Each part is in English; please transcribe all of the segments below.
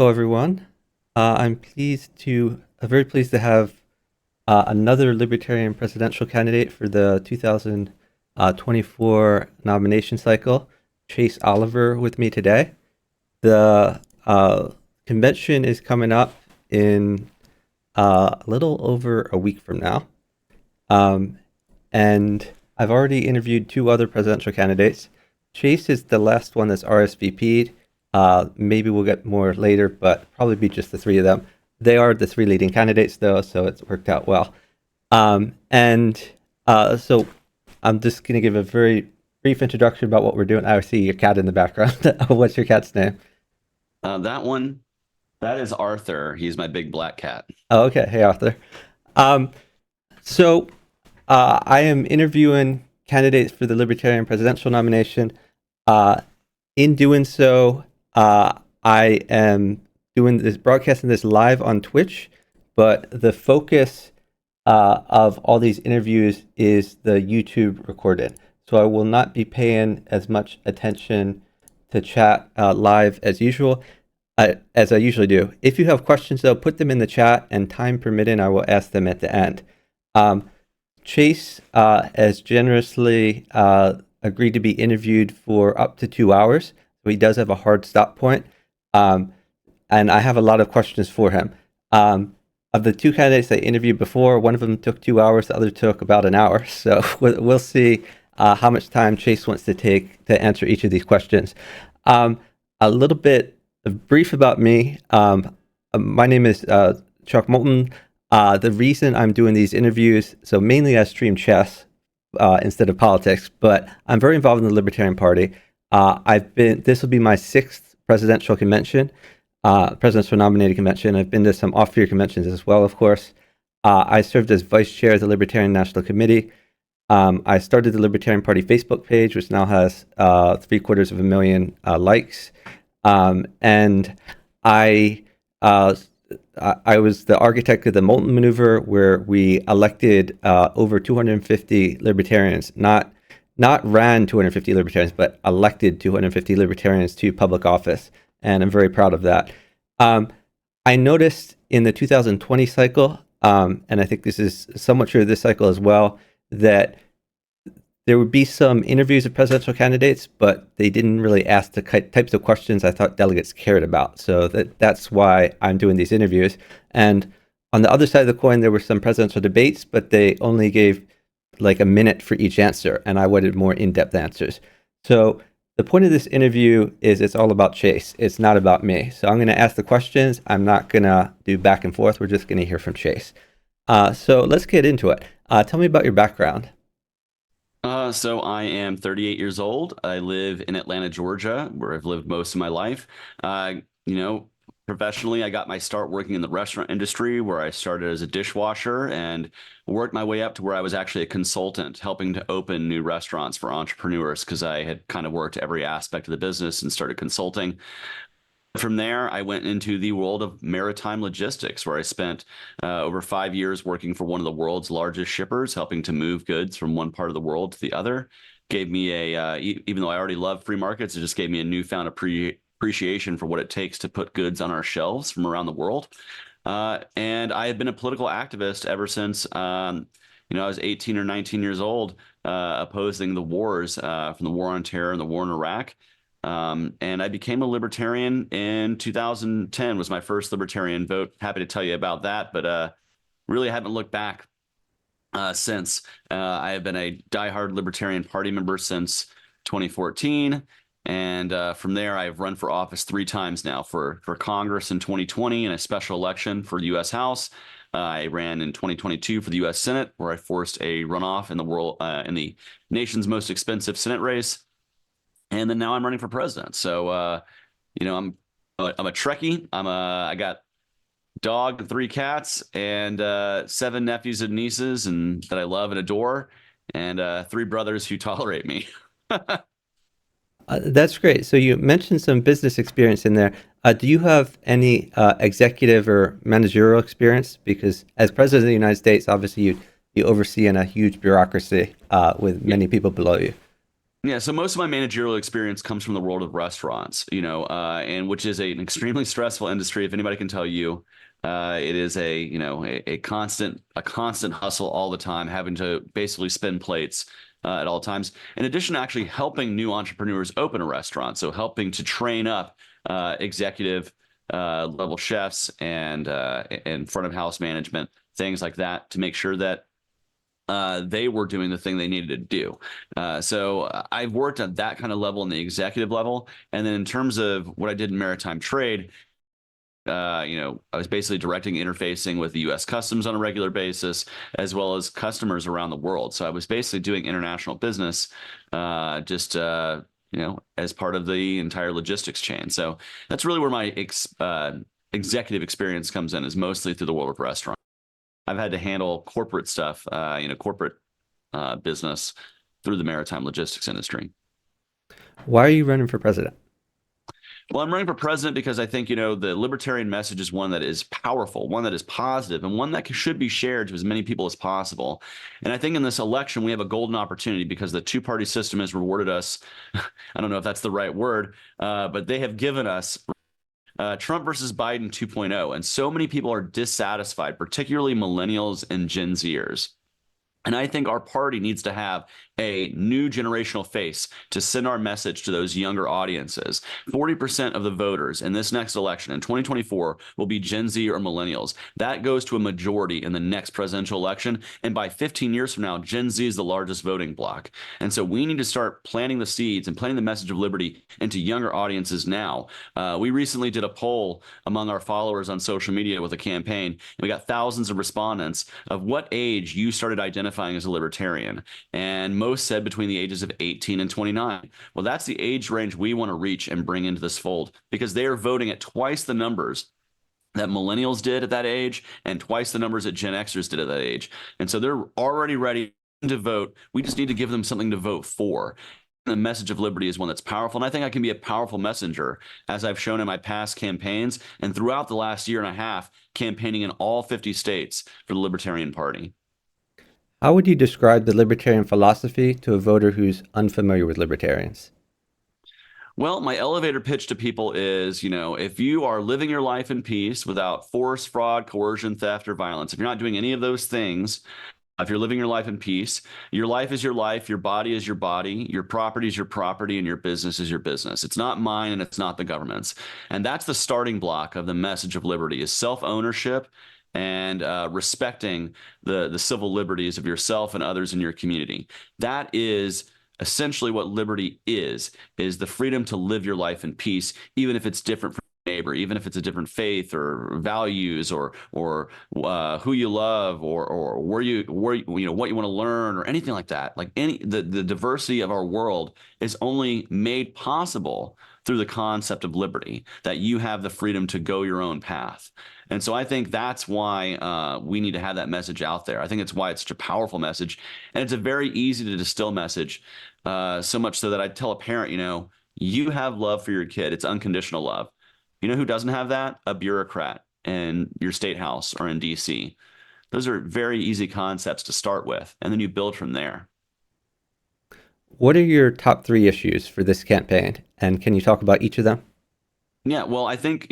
Hello, everyone. Very pleased to have another Libertarian presidential candidate for the 2024 nomination cycle, Chase Oliver, with me today. The convention is coming up in a little over a week from now. Um, and I've already interviewed two other presidential candidates. Chase is the last one that's RSVP'd. Maybe we'll get more later, but probably be just the three of them. They are the three leading candidates, though, so it's worked out well. So I'm just going to give a very brief introduction about what we're doing. I see your cat in the background. What's your cat's name? That is Arthur. He's my big black cat. Oh, okay. Hey, Arthur. Um, so I am interviewing candidates for the Libertarian presidential nomination. In doing so, I am broadcasting this live on Twitch, but the focus of all these interviews is the YouTube recorded. So I will not be paying as much attention to chat live as usual, as I usually do. If you have questions, though, put them in the chat, and time permitting, I will ask them at the end. Chase has generously agreed to be interviewed for up to 2 hours. So he does have a hard stop point. And I have a lot of questions for him. Of the two candidates I interviewed before, one of them took 2 hours, the other took about an hour. So we'll see how much time Chase wants to take to answer each of these questions. A little bit brief about me. My name is Chuck Moulton. The reason I'm doing these interviews, so mainly I stream chess instead of politics, but I'm very involved in the Libertarian Party. This will be my sixth presidential convention, presidential nominated convention. I've been to some off-year conventions as well, of course. I served as vice chair of the Libertarian National Committee. I started the Libertarian Party Facebook page, which now has 750,000 likes. And I was the architect of the Moulton Maneuver, where we elected over 250 libertarians, not ran 250 libertarians, but elected 250 libertarians to public office, and I'm very proud of that. I noticed in the 2020 cycle, and I think this is somewhat true of this cycle as well, that there would be some interviews of presidential candidates, but they didn't really ask the types of questions I thought delegates cared about. So that's why I'm doing these interviews. And on the other side of the coin, there were some presidential debates, but they only gave like a minute for each answer, and I wanted more in-depth answers. So the point of this interview is it's all about Chase. It's not about me. So I'm going to ask the questions. I'm not going to do back and forth. We're just going to hear from Chase. So let's get into it. Tell me about your background. So I am 38 years old. I live in Atlanta, Georgia, where I've lived most of my life. You know, Professionally, I got my start working in the restaurant industry, where I started as a dishwasher and worked my way up to where I was actually a consultant, helping to open new restaurants for entrepreneurs, because I had kind of worked every aspect of the business and started consulting. From there, I went into the world of maritime logistics, where I spent over 5 years working for one of the world's largest shippers, helping to move goods from one part of the world to the other. Gave me even though I already love free markets, it just gave me a newfound appreciation for what it takes to put goods on our shelves from around the world. And I have been a political activist ever since, I was 18 or 19 years old, opposing the wars, from the war on terror and the war in Iraq. And I became a libertarian in 2010, was my first libertarian vote. Happy to tell you about that, but really haven't looked back since. I have been a diehard Libertarian Party member since 2014. And from there, I've run for office 3 times now, for Congress in 2020 and a special election for the U.S. House. I ran in 2022 for the U.S. Senate, where I forced a runoff in the nation's most expensive Senate race. And then now I'm running for president. So, I'm a Trekkie. I got dog and 3 cats and 7 nephews and nieces and that I love and adore, and 3 brothers who tolerate me. That's great. So you mentioned some business experience in there. Do you have any executive or managerial experience? Because as president of the United States, obviously you oversee in a huge bureaucracy with many people below you. Yeah, so most of my managerial experience comes from the world of restaurants, and which is an extremely stressful industry. If anybody can tell you, it is a constant hustle all the time, having to basically spin plates at all times. In addition to actually helping new entrepreneurs open a restaurant, so helping to train up executive level chefs and front of house management, things like that, to make sure that they were doing the thing they needed to do. So I've worked at that kind of level in the executive level. And then in terms of what I did in maritime trade, I was basically directing interfacing with the U.S. Customs on a regular basis, as well as customers around the world. So I was basically doing international business, as part of the entire logistics chain. So that's really where my executive experience comes in, is mostly through the world of restaurants. I've had to handle corporate stuff, corporate business through the maritime logistics industry. Why are you running for president? Well, I'm running for president because I think, the libertarian message is one that is powerful, one that is positive, and one that should be shared to as many people as possible. And I think in this election, we have a golden opportunity because the two-party system has rewarded us. I don't know if that's the right word, but they have given us Trump versus Biden 2.0. And so many people are dissatisfied, particularly millennials and Gen Zers. And I think our party needs to have a new generational face to send our message to those younger audiences. 40% of the voters in this next election in 2024 will be Gen Z or millennials. That goes to a majority in the next presidential election. And by 15 years from now, Gen Z is the largest voting bloc. And so we need to start planting the seeds and planting the message of liberty into younger audiences now. We recently did a poll among our followers on social media with a campaign, and we got thousands of respondents of what age you started identifying as a libertarian. And most said between the ages of 18 and 29. Well, that's the age range we want to reach and bring into this fold, because they are voting at twice the numbers that millennials did at that age and twice the numbers that Gen Xers did at that age. And so they're already ready to vote. We just need to give them something to vote for. The message of liberty is one that's powerful. And I think I can be a powerful messenger, as I've shown in my past campaigns and throughout the last year and a half, campaigning in all 50 states for the Libertarian Party. How would you describe the libertarian philosophy to a voter who's unfamiliar with libertarians? Well, my elevator pitch to people is, if you are living your life in peace without force, fraud, coercion, theft, or violence, if you're not doing any of those things, if you're living your life in peace, your life is your life, your body is your body, your property is your property, and your business is your business. It's not mine and it's not the government's. And that's the starting block of the message of liberty, is self-ownership and respecting the civil liberties of yourself and others in your community. That is essentially what liberty is the freedom to live your life in peace, even if it's different from your neighbor, even if it's a different faith or values or who you love or where you what you want to learn or anything like that. Like the diversity of our world is only made possible through the concept of liberty, that you have the freedom to go your own path. And so I think that's why we need to have that message out there. I think it's why it's such a powerful message. And it's a very easy to distill message, so much so that I tell a parent, you have love for your kid. It's unconditional love. You know who doesn't have that? A bureaucrat in your state house or in DC. Those are very easy concepts to start with, and then you build from there. What are your top three issues for this campaign? And can you talk about each of them? Yeah, well, I think,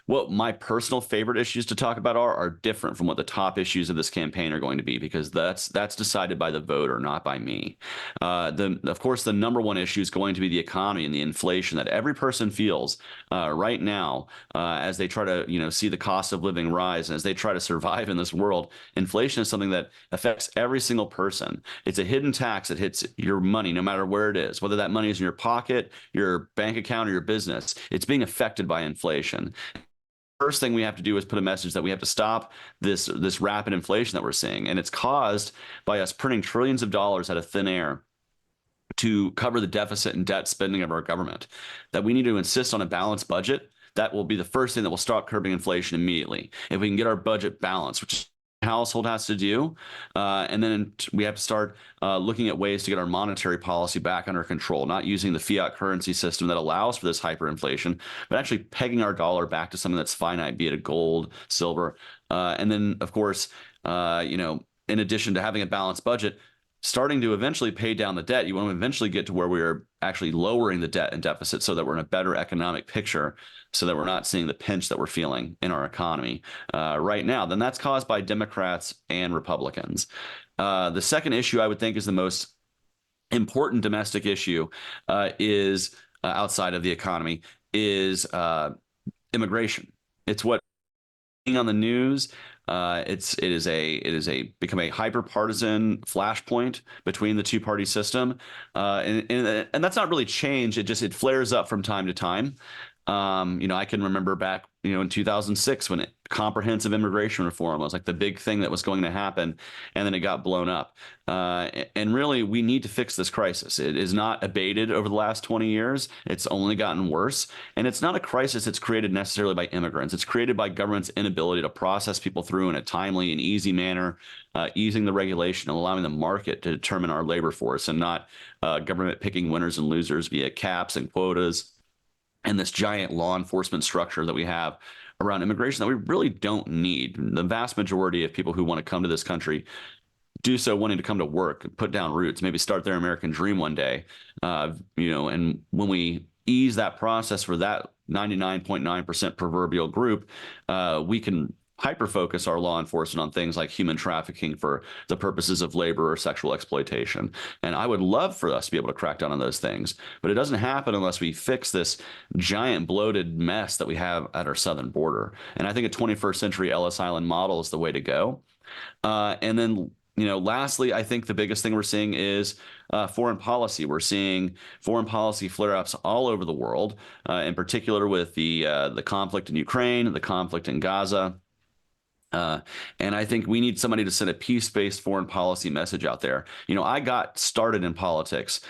what my personal favorite issues to talk about are different from what the top issues of this campaign are going to be, because that's decided by the voter, not by me. Of course, the number one issue is going to be the economy and the inflation that every person feels right now, as they try to, see the cost of living rise and as they try to survive in this world. Inflation is something that affects every single person. It's a hidden tax that hits your money, no matter where it is, whether that money is in your pocket, your bank account, or your business. It's being affected by inflation. First thing we have to do is put a message that we have to stop this rapid inflation that we're seeing, and it's caused by us printing trillions of dollars out of thin air to cover the deficit and debt spending of our government. That we need to insist on a balanced budget. That will be the first thing that will stop curbing inflation immediately. If we can get our budget balanced, which household has to do, and then we have to start looking at ways to get our monetary policy back under control, not using the fiat currency system that allows for this hyperinflation, but actually pegging our dollar back to something that's finite, be it a gold, silver, and then of course, in addition to having a balanced budget, starting to eventually pay down the debt. You want to eventually get to where we are actually lowering the debt and deficit so that we're in a better economic picture, so that we're not seeing the pinch that we're feeling in our economy right now. Then that's caused by Democrats and Republicans. The second issue I would think is the most important domestic issue is outside of the economy is immigration. It's what on the news. It is a become a hyper partisan flashpoint between the two party system, and that's not really change. It flares up from time to time. I can remember back, in 2006 when comprehensive immigration reform was like the big thing that was going to happen, and then it got blown up. And really, we need to fix this crisis. It is not abated over the last 20 years. It's only gotten worse. And it's not a crisis that's created necessarily by immigrants. It's created by government's inability to process people through in a timely and easy manner, easing the regulation and allowing the market to determine our labor force, and not government picking winners and losers via caps and quotas and this giant law enforcement structure that we have around immigration that we really don't need. The vast majority of people who want to come to this country do so wanting to come to work, put down roots, maybe start their American dream one day. And when we ease that process for that 99.9% proverbial group, we can hyper focus our law enforcement on things like human trafficking for the purposes of labor or sexual exploitation. And I would love for us to be able to crack down on those things, but it doesn't happen unless we fix this giant bloated mess that we have at our southern border. And I think a 21st century Ellis Island model is the way to go. And then lastly, I think the biggest thing we're seeing is foreign policy. We're seeing foreign policy flare-ups all over the world, in particular with the conflict in Ukraine, the conflict in Gaza. And I think we need somebody to send a peace-based foreign policy message out there. I got started in politics.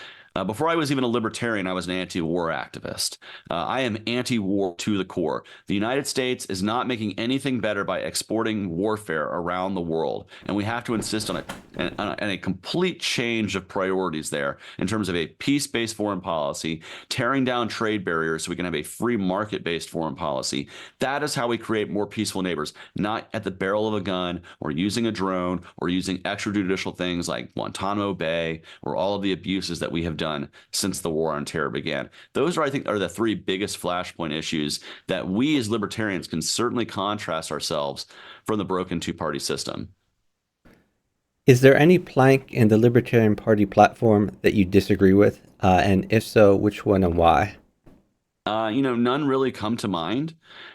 Before I was even a libertarian, I was an anti-war activist. I am anti-war to the core. The United States is not making anything better by exporting warfare around the world, and we have to insist on a complete change of priorities there in terms of a peace-based foreign policy, tearing down trade barriers so we can have a free market-based foreign policy. That is how we create more peaceful neighbors, not at the barrel of a gun or using a drone or using extrajudicial things like Guantanamo Bay or all of the abuses that we have done since the war on terror began. Those I think, are the three biggest flashpoint issues that we as libertarians can certainly contrast ourselves from the broken two-party system. Is there any plank in the Libertarian Party platform that you disagree with? And if so, which one and why? None really come to mind.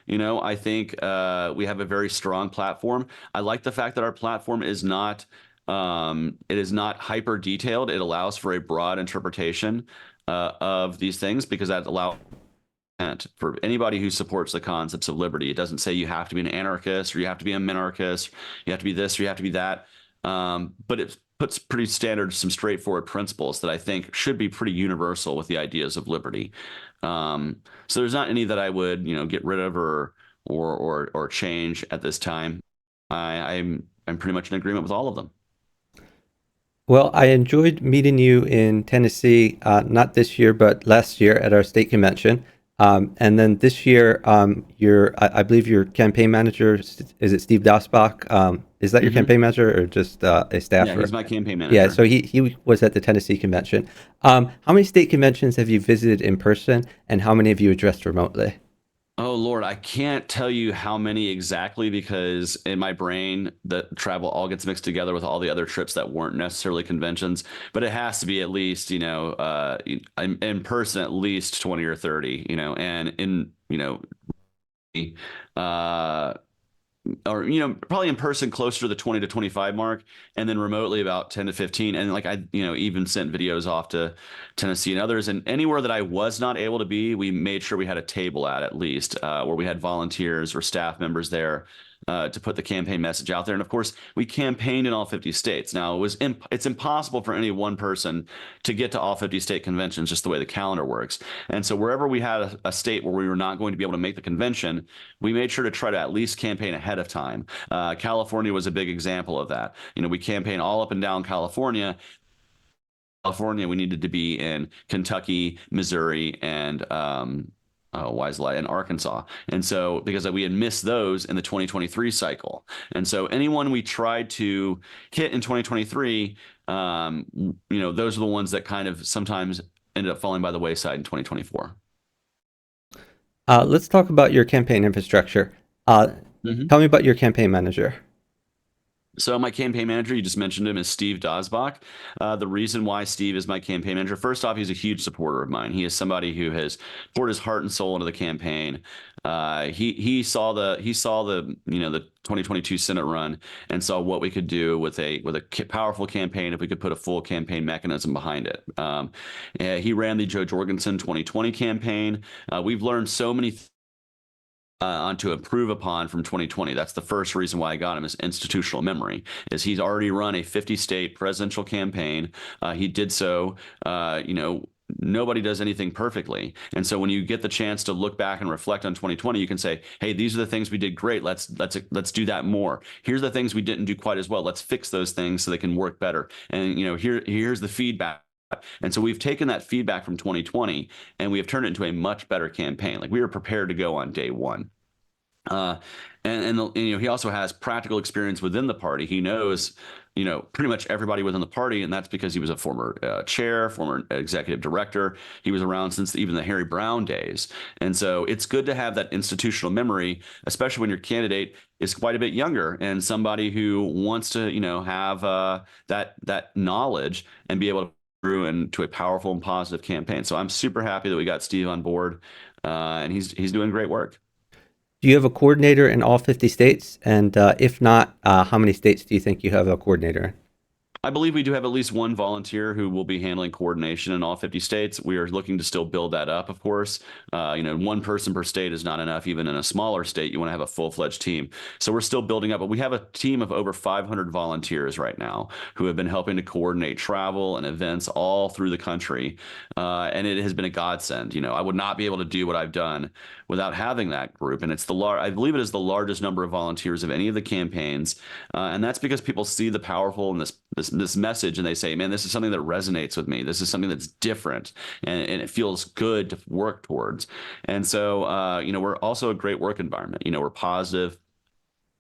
I think we have a very strong platform. I like the fact that our platform is not it is not hyper detailed. It allows for a broad interpretation of these things, because that allows for anybody who supports the concepts of liberty. It doesn't say you have to be an anarchist or you have to be a minarchist, you have to be this or you have to be that. But it puts pretty standard, some straightforward principles that I think should be pretty universal with the ideas of liberty. So there's not any that I would, get rid of or change at this time. I'm pretty much in agreement with all of them. Well, I enjoyed meeting you in Tennessee, not this year, but last year at our state convention. And then this year, I believe your campaign manager, is it Steve Dasbach? Is that your campaign manager or just a staffer? Yeah, he's my campaign manager. Yeah, so he was at the Tennessee convention. How many state conventions have you visited in person, and how many have you addressed remotely? Oh Lord, I can't tell you how many exactly, because in my brain the travel all gets mixed together with all the other trips that weren't necessarily conventions. But it has to be at least, in person at least 20 or 30, and in, uh, or probably in person closer to the 20 to 25 mark, and then remotely about 10 to 15. And like I even sent videos off to Tennessee and others, and anywhere that I was not able to be, we made sure we had a table at least, where we had volunteers or staff members there to put the campaign message out there. And of course, we campaigned in all 50 states. Now, it's impossible for any one person to get to all 50 state conventions, just the way the calendar works. And so wherever we had a state where we were not going to be able to make the convention, we made sure to try to at least campaign ahead of time. California was a big example of that. We campaigned all up and down California. We needed to be in Kentucky, Missouri, and in Arkansas. And so because we had missed those in the 2023 cycle. And so anyone we tried to hit in 2023, those are the ones that kind of sometimes ended up falling by the wayside in 2024. Let's talk about your campaign infrastructure. Tell me about your campaign manager. So my campaign manager, you just mentioned him, is Steve Dosbach. The reason why Steve is my campaign manager, first off, he's a huge supporter of mine. He is somebody who has poured his heart and soul into the campaign. He saw the 2022 Senate run and saw what we could do with a powerful campaign if we could put a full campaign mechanism behind it. He ran the Joe Jorgensen 2020 campaign. We've learned so many on to improve upon from 2020. That's the first reason why I got him, is institutional memory. Is he's already run a 50-state presidential campaign. He did so, nobody does anything perfectly. And so when you get the chance to look back and reflect on 2020, you can say, hey, these are the things we did great. Let's do that more. Here's the things we didn't do quite as well. Let's fix those things so they can work better. And here's the feedback. And so we've taken that feedback from 2020 and we have turned it into a much better campaign. Like, we were prepared to go on day one. He also has practical experience within the party. He knows, pretty much everybody within the party, and that's because he was a former chair, former executive director. He was around since even the Harry Brown days. And so it's good to have that institutional memory, especially when your candidate is quite a bit younger and somebody who wants to, have that knowledge and be able to through into a powerful and positive campaign. So I'm super happy that we got Steve on board, and he's doing great work. Do you have a coordinator in all 50 states? And if not, how many states do you think you have a coordinator in? I believe we do have at least one volunteer who will be handling coordination in all 50 states. We are looking to still build that up, of course. One person per state is not enough. Even in a smaller state, you want to have a full-fledged team. So we're still building up, but we have a team of over 500 volunteers right now who have been helping to coordinate travel and events all through the country. And it has been a godsend. I would not be able to do what I've done without having that group. And I believe it is the largest number of volunteers of any of the campaigns. And that's because people see the powerful in this message and they say, man, this is something that resonates with me. This is something that's different and it feels good to work towards. And so, we're also a great work environment. We're positive.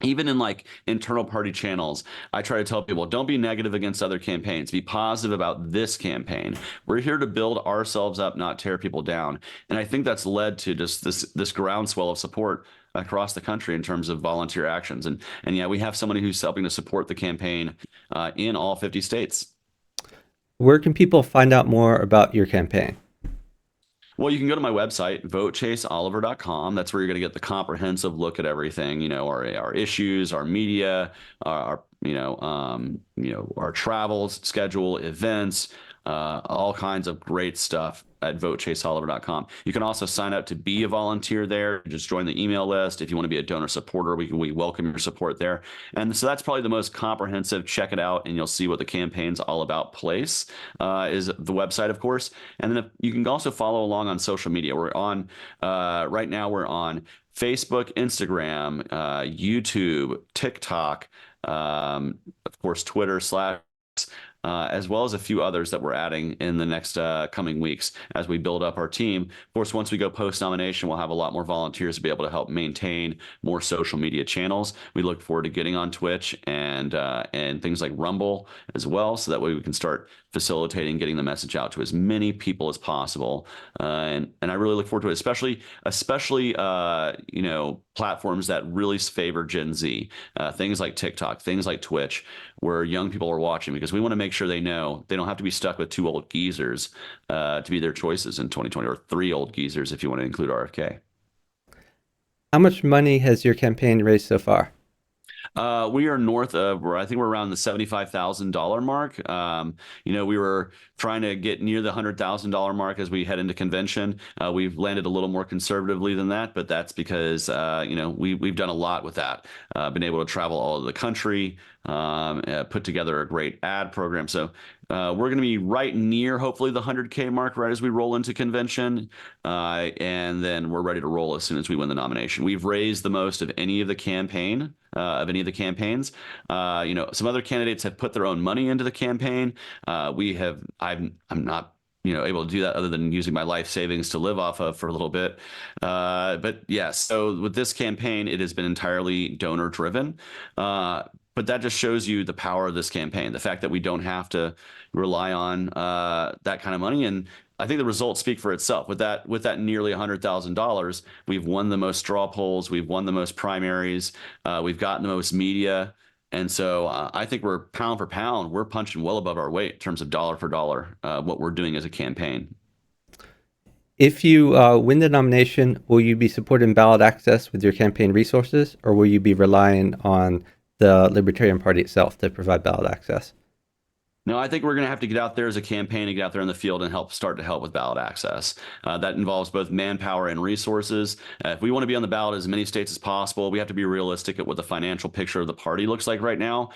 Even in like internal party channels, I try to tell people, don't be negative against other campaigns. Be positive about this campaign. We're here to build ourselves up, not tear people down. And I think that's led to just this groundswell of support across the country in terms of volunteer actions. And yeah, we have somebody who's helping to support the campaign in all 50 states. Where can people find out more about your campaign? Well, you can go to my website, votechaseoliver.com. That's where you're going to get the comprehensive look at everything, our issues, our media, our our travel schedule, events, all kinds of great stuff at votechaseoliver.com. You can also sign up to be a volunteer there. Just join the email list. If you want to be a donor supporter, we welcome your support there. And so that's probably the most comprehensive. Check it out, and you'll see what the campaign's all about. Place is the website, of course. And then you can also follow along on social media. We're on right now. We're on Facebook, Instagram, YouTube, TikTok, of course, Twitter / as well as a few others that we're adding in the next coming weeks as we build up our team. Of course, once we go post-nomination, we'll have a lot more volunteers to be able to help maintain more social media channels. We look forward to getting on Twitch and things like Rumble as well, so that way we can start facilitating getting the message out to as many people as possible. And I really look forward to it, especially platforms that really favor Gen Z, things like TikTok, things like Twitch, where young people are watching, because we want to make sure they know they don't have to be stuck with two old geezers to be their choices in 2020, or three old geezers if you want to include RFK. How much money has your campaign raised so far? We are north of, I think we're around the $75,000 mark. We were trying to get near the $100,000 mark as we head into convention. We've landed a little more conservatively than that, but that's because, we've done a lot with that. Been able to travel all over the country, put together a great ad program. So we're going to be right near, hopefully, the 100K mark right as we roll into convention. And then we're ready to roll as soon as we win the nomination. We've raised the most of any of the campaigns. Some other candidates have put their own money into the campaign. I'm not able to do that other than using my life savings to live off of for a little bit. But yeah, so with this campaign, it has been entirely donor driven. But that just shows you the power of this campaign, the fact that we don't have to rely on that kind of money. And I think the results speak for itself. With that nearly $100,000, we've won the most straw polls, we've won the most primaries, we've gotten the most media. And so I think we're pound for pound, we're punching well above our weight in terms of dollar for dollar, what we're doing as a campaign. If you win the nomination, will you be supporting ballot access with your campaign resources, or will you be relying on the Libertarian Party itself to provide ballot access? No, I think we're going to have to get out there as a campaign and get out there in the field and start to help with ballot access. That involves both manpower and resources. If we want to be on the ballot as many states as possible, we have to be realistic at what the financial picture of the party looks like right now.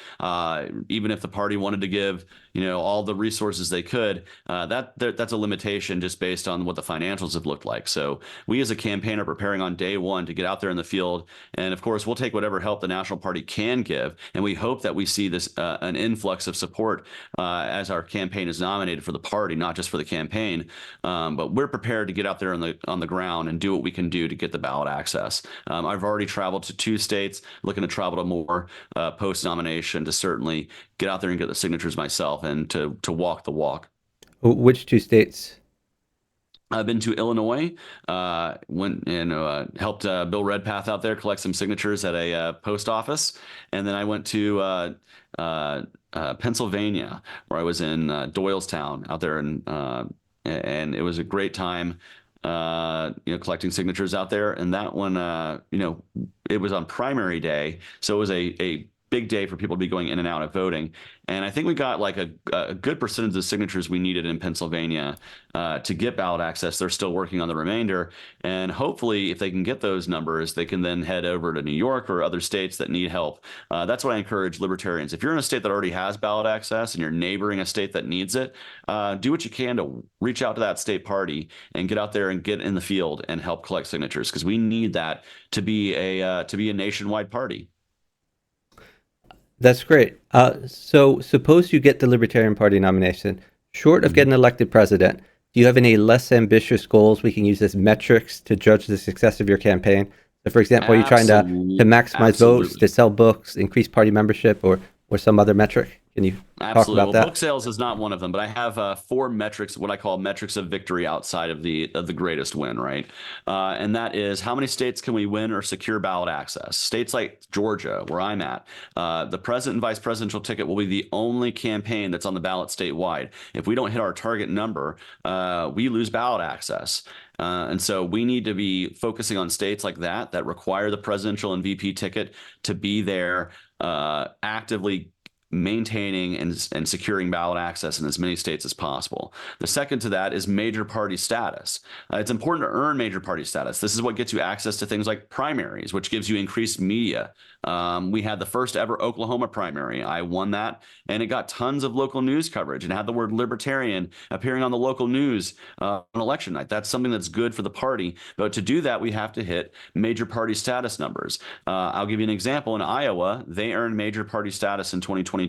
Even if the party wanted to give, all the resources they could, that's a limitation just based on what the financials have looked like. So we as a campaign are preparing on day one to get out there in the field. And of course, we'll take whatever help the National Party can give. And we hope that we see this an influx of support as our campaign is nominated for the party, not just for the campaign. But we're prepared to get out there on the ground and do what we can do to get the ballot access. I've already traveled to 2 states, looking to travel to more post nomination to certainly get out there and get the signatures myself and to walk the walk. Which 2 states? I've been to Illinois, went and helped Bill Redpath out there collect some signatures at a post office, and then I went to Pennsylvania, where I was in Doylestown out there, and it was a great time, collecting signatures out there. And that one, it was on primary day, so it was a big day for people to be going in and out of voting. And I think we got like a good percentage of the signatures we needed in Pennsylvania to get ballot access. They're still working on the remainder. And hopefully, if they can get those numbers, they can then head over to New York or other states that need help. That's what I encourage libertarians. If you're in a state that already has ballot access and you're neighboring a state that needs it, do what you can to reach out to that state party and get out there and get in the field and help collect signatures, because we need that to be a nationwide party. That's great. So suppose you get the Libertarian Party nomination. Short of getting elected president, do you have any less ambitious goals we can use as metrics to judge the success of your campaign? So for example, are you trying to maximize votes, to sell books, increase party membership, or some other metric? Can you talk about that? Book sales is not one of them, but I have 4 metrics, what I call metrics of victory outside of the greatest win, right? And that is, how many states can we win or secure ballot access? States like Georgia, where I'm at, the president and vice presidential ticket will be the only campaign that's on the ballot statewide. If we don't hit our target number, we lose ballot access. And so we need to be focusing on states like that require the presidential and VP ticket to be there, actively maintaining and securing ballot access in as many states as possible. The second to that is major party status. It's important to earn major party status. This is what gets you access to things like primaries, which gives you increased media. We had the first ever Oklahoma primary. I won that, and it got tons of local news coverage and had the word libertarian appearing on the local news on election night. That's something that's good for the party. But to do that, we have to hit major party status numbers. I'll give you an example. In Iowa, they earned major party status in 2022.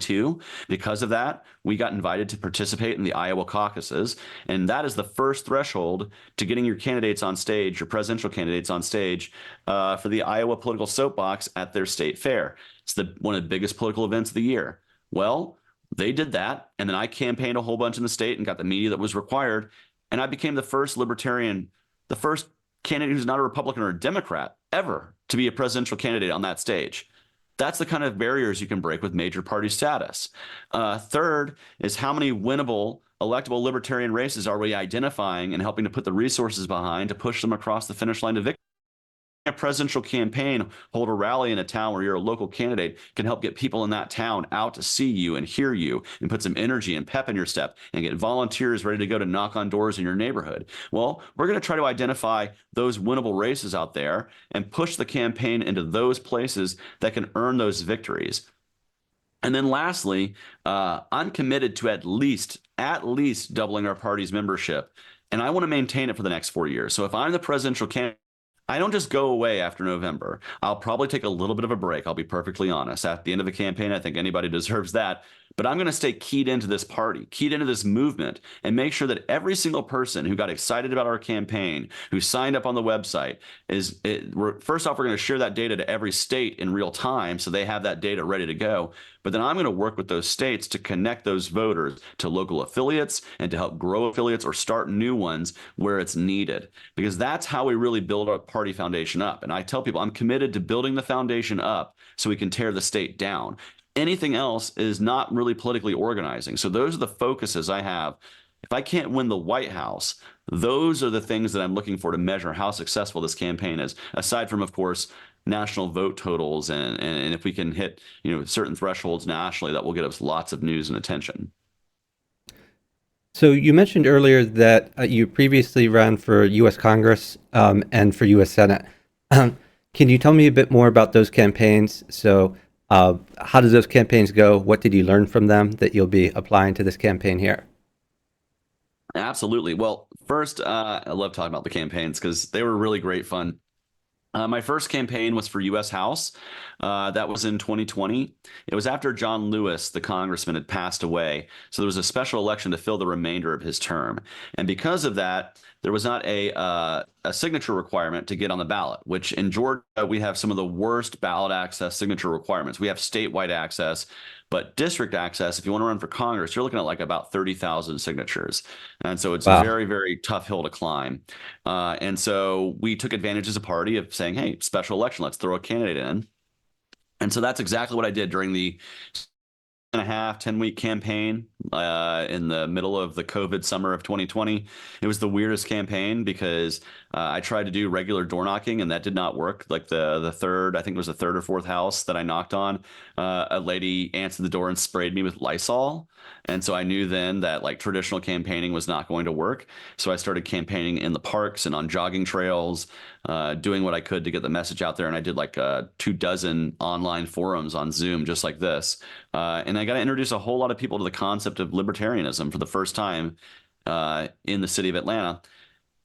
Because of that, we got invited to participate in the Iowa caucuses, and that is the first threshold to getting your candidates on stage, your presidential candidates on stage, for the Iowa political soapbox at their state fair. It's one of the biggest political events of the year. Well, they did that, and then I campaigned a whole bunch in the state and got the media that was required, and I became the first libertarian, the first candidate who's not a Republican or a Democrat ever to be a presidential candidate on that stage. That's the kind of barriers you can break with major party status. Third is, how many winnable, electable libertarian races are we identifying and helping to put the resources behind to push them across the finish line to victory? A presidential campaign, hold a rally in a town where you're a local candidate, can help get people in that town out to see you and hear you and put some energy and pep in your step and get volunteers ready to go to knock on doors in your neighborhood. Well, we're going to try to identify those winnable races out there and push the campaign into those places that can earn those victories. And then lastly, I'm committed to at least doubling our party's membership, and I want to maintain it for the next 4 years. So if I'm the presidential candidate, I don't just go away after November. I'll probably take a little bit of a break. I'll be perfectly honest. At the end of a campaign, I think anybody deserves that. But I'm going to stay keyed into this party, keyed into this movement, and make sure that every single person who got excited about our campaign, who signed up on the website, first off, we're going to share that data to every state in real time so they have that data ready to go. But then I'm going to work with those states to connect those voters to local affiliates and to help grow affiliates or start new ones where it's needed, because that's how we really build our party foundation up. And I tell people I'm committed to building the foundation up so we can tear the state down. Anything else is not really politically organizing. So those are the focuses I have. If I can't win the White House, those are the things that I'm looking for to measure how successful this campaign is, aside from, of course, national vote totals. And if we can hit, certain thresholds nationally, that will get us lots of news and attention. So you mentioned earlier that you previously ran for U.S. Congress and for U.S. Senate. Can you tell me a bit more about those campaigns? So how did those campaigns go? What did you learn from them that you'll be applying to this campaign here? Absolutely. Well, first, I love talking about the campaigns because they were really great fun. My first campaign was for U.S. House. That was in 2020. It was after John Lewis, the congressman, had passed away. So there was a special election to fill the remainder of his term. And because of that, there was not a signature requirement to get on the ballot, which in Georgia, we have some of the worst ballot access signature requirements. We have statewide access, but district access, if you want to run for Congress, you're looking at like about 30,000 signatures. And so it's Wow. very, very tough hill to climb. And so we took advantage as a party of saying, hey, special election, let's throw a candidate in. And so that's exactly what I did during the and a half, 10-week campaign in the middle of the COVID summer of 2020. It was the weirdest campaign because I tried to do regular door knocking and that did not work. Like the third, I think it was the third or fourth house that I knocked on, a lady answered the door and sprayed me with Lysol. And so I knew then that like traditional campaigning was not going to work. So I started campaigning in the parks and on jogging trails, doing what I could to get the message out there. And I did like 24 online forums on Zoom, just like this. And I got to introduce a whole lot of people to the concept of libertarianism for the first time in the city of Atlanta.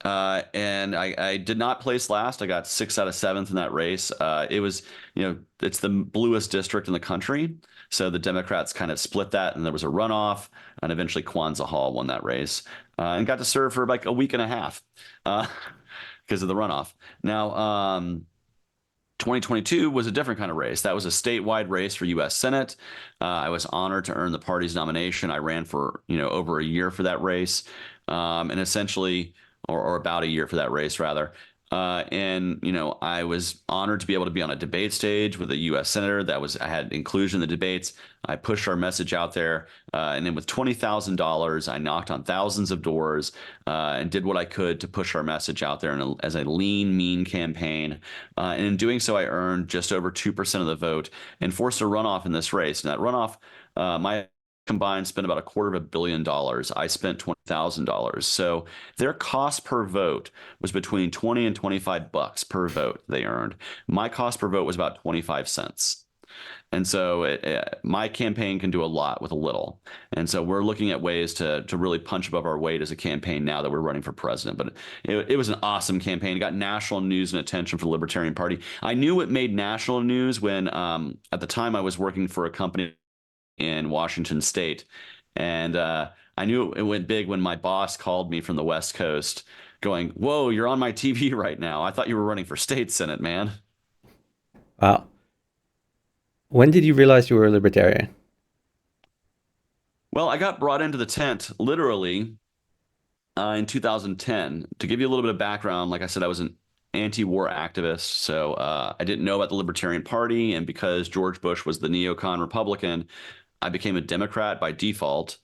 And I did not place last. I got 6 out of 7th in that race. It was, it's the bluest district in the country. So the Democrats kind of split that, and there was a runoff, and eventually Kwanzaa Hall won that race and got to serve for like a week and a half because of the runoff. Now, 2022 was a different kind of race. That was a statewide race for U.S. Senate. I was honored to earn the party's nomination. I ran for, over a year for that race, and essentially, or about a year for that race, rather. And I was honored to be able to be on a debate stage with a U.S. senator. I had inclusion in the debates. I pushed our message out there, and then with $20,000, I knocked on thousands of doors and did what I could to push our message out there as a lean, mean campaign. And in doing so, I earned just over 2% of the vote and forced a runoff in this race. And that runoff, my combined spent about $250 million. I spent $20,000. So their cost per vote was between 20 and 25 bucks per vote they earned. My cost per vote was about 25 cents. And so my campaign can do a lot with a little. And so we're looking at ways to really punch above our weight as a campaign now that we're running for president. But it was an awesome campaign. It got national news and attention for the Libertarian Party. I knew it made national news when at the time I was working for a company in Washington State. And I knew it went big when my boss called me from the West Coast going, "Whoa, you're on my TV right now. I thought you were running for state senate, man." Wow. When did you realize you were a libertarian? Well, I got brought into the tent literally in 2010. To give you a little bit of background, like I said, I was an anti-war activist. So I didn't know about the Libertarian Party. And because George Bush was the neocon Republican, I became a Democrat by default.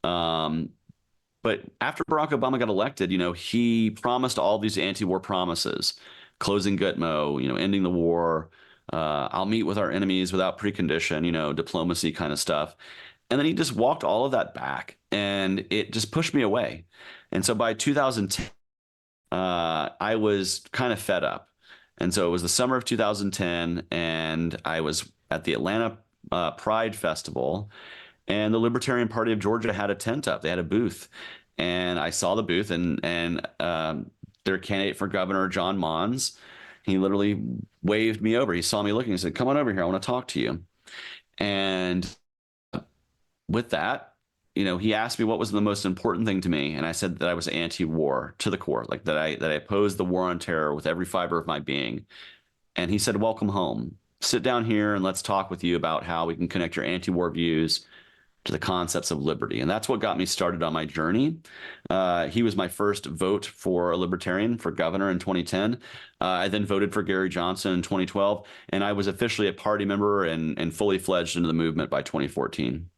But after Barack Obama got elected, he promised all these anti-war promises, closing Gitmo, ending the war. I'll meet with our enemies without precondition, diplomacy kind of stuff. And then he just walked all of that back, and it just pushed me away. And so by 2010, I was kind of fed up. And so it was the summer of 2010, and I was at the Atlanta Pride Festival, and the Libertarian Party of Georgia had a tent up. They had a booth, and I saw the booth, and their candidate for governor, John Mons, He literally waved me over. He saw me looking. He said, "Come on over here. I want to talk to you." And with that, he asked me what was the most important thing to me, and I said that I was anti-war to the core, like that I opposed the war on terror with every fiber of my being. And he said, "Welcome home. Sit down here and let's talk with you about how we can connect your anti-war views to the concepts of liberty." And that's what got me started on my journey. He was my first vote for a libertarian for governor in 2010. I then voted for Gary Johnson in 2012, and I was officially a party member and fully fledged into the movement by 2014.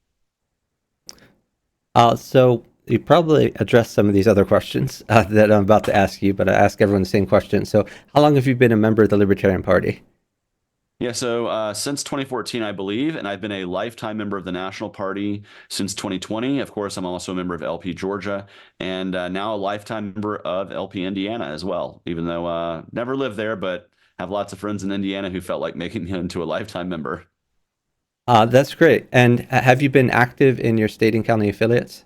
So you probably addressed some of these other questions that I'm about to ask you, but I ask everyone the same question. So, how long have you been a member of the Libertarian Party? Yeah, so since 2014, I believe, and I've been a lifetime member of the National Party since 2020. Of course, I'm also a member of LP Georgia, and now a lifetime member of LP Indiana as well, even though never lived there, but have lots of friends in Indiana who felt like making me into a lifetime member. That's great. And have you been active in your state and county affiliates?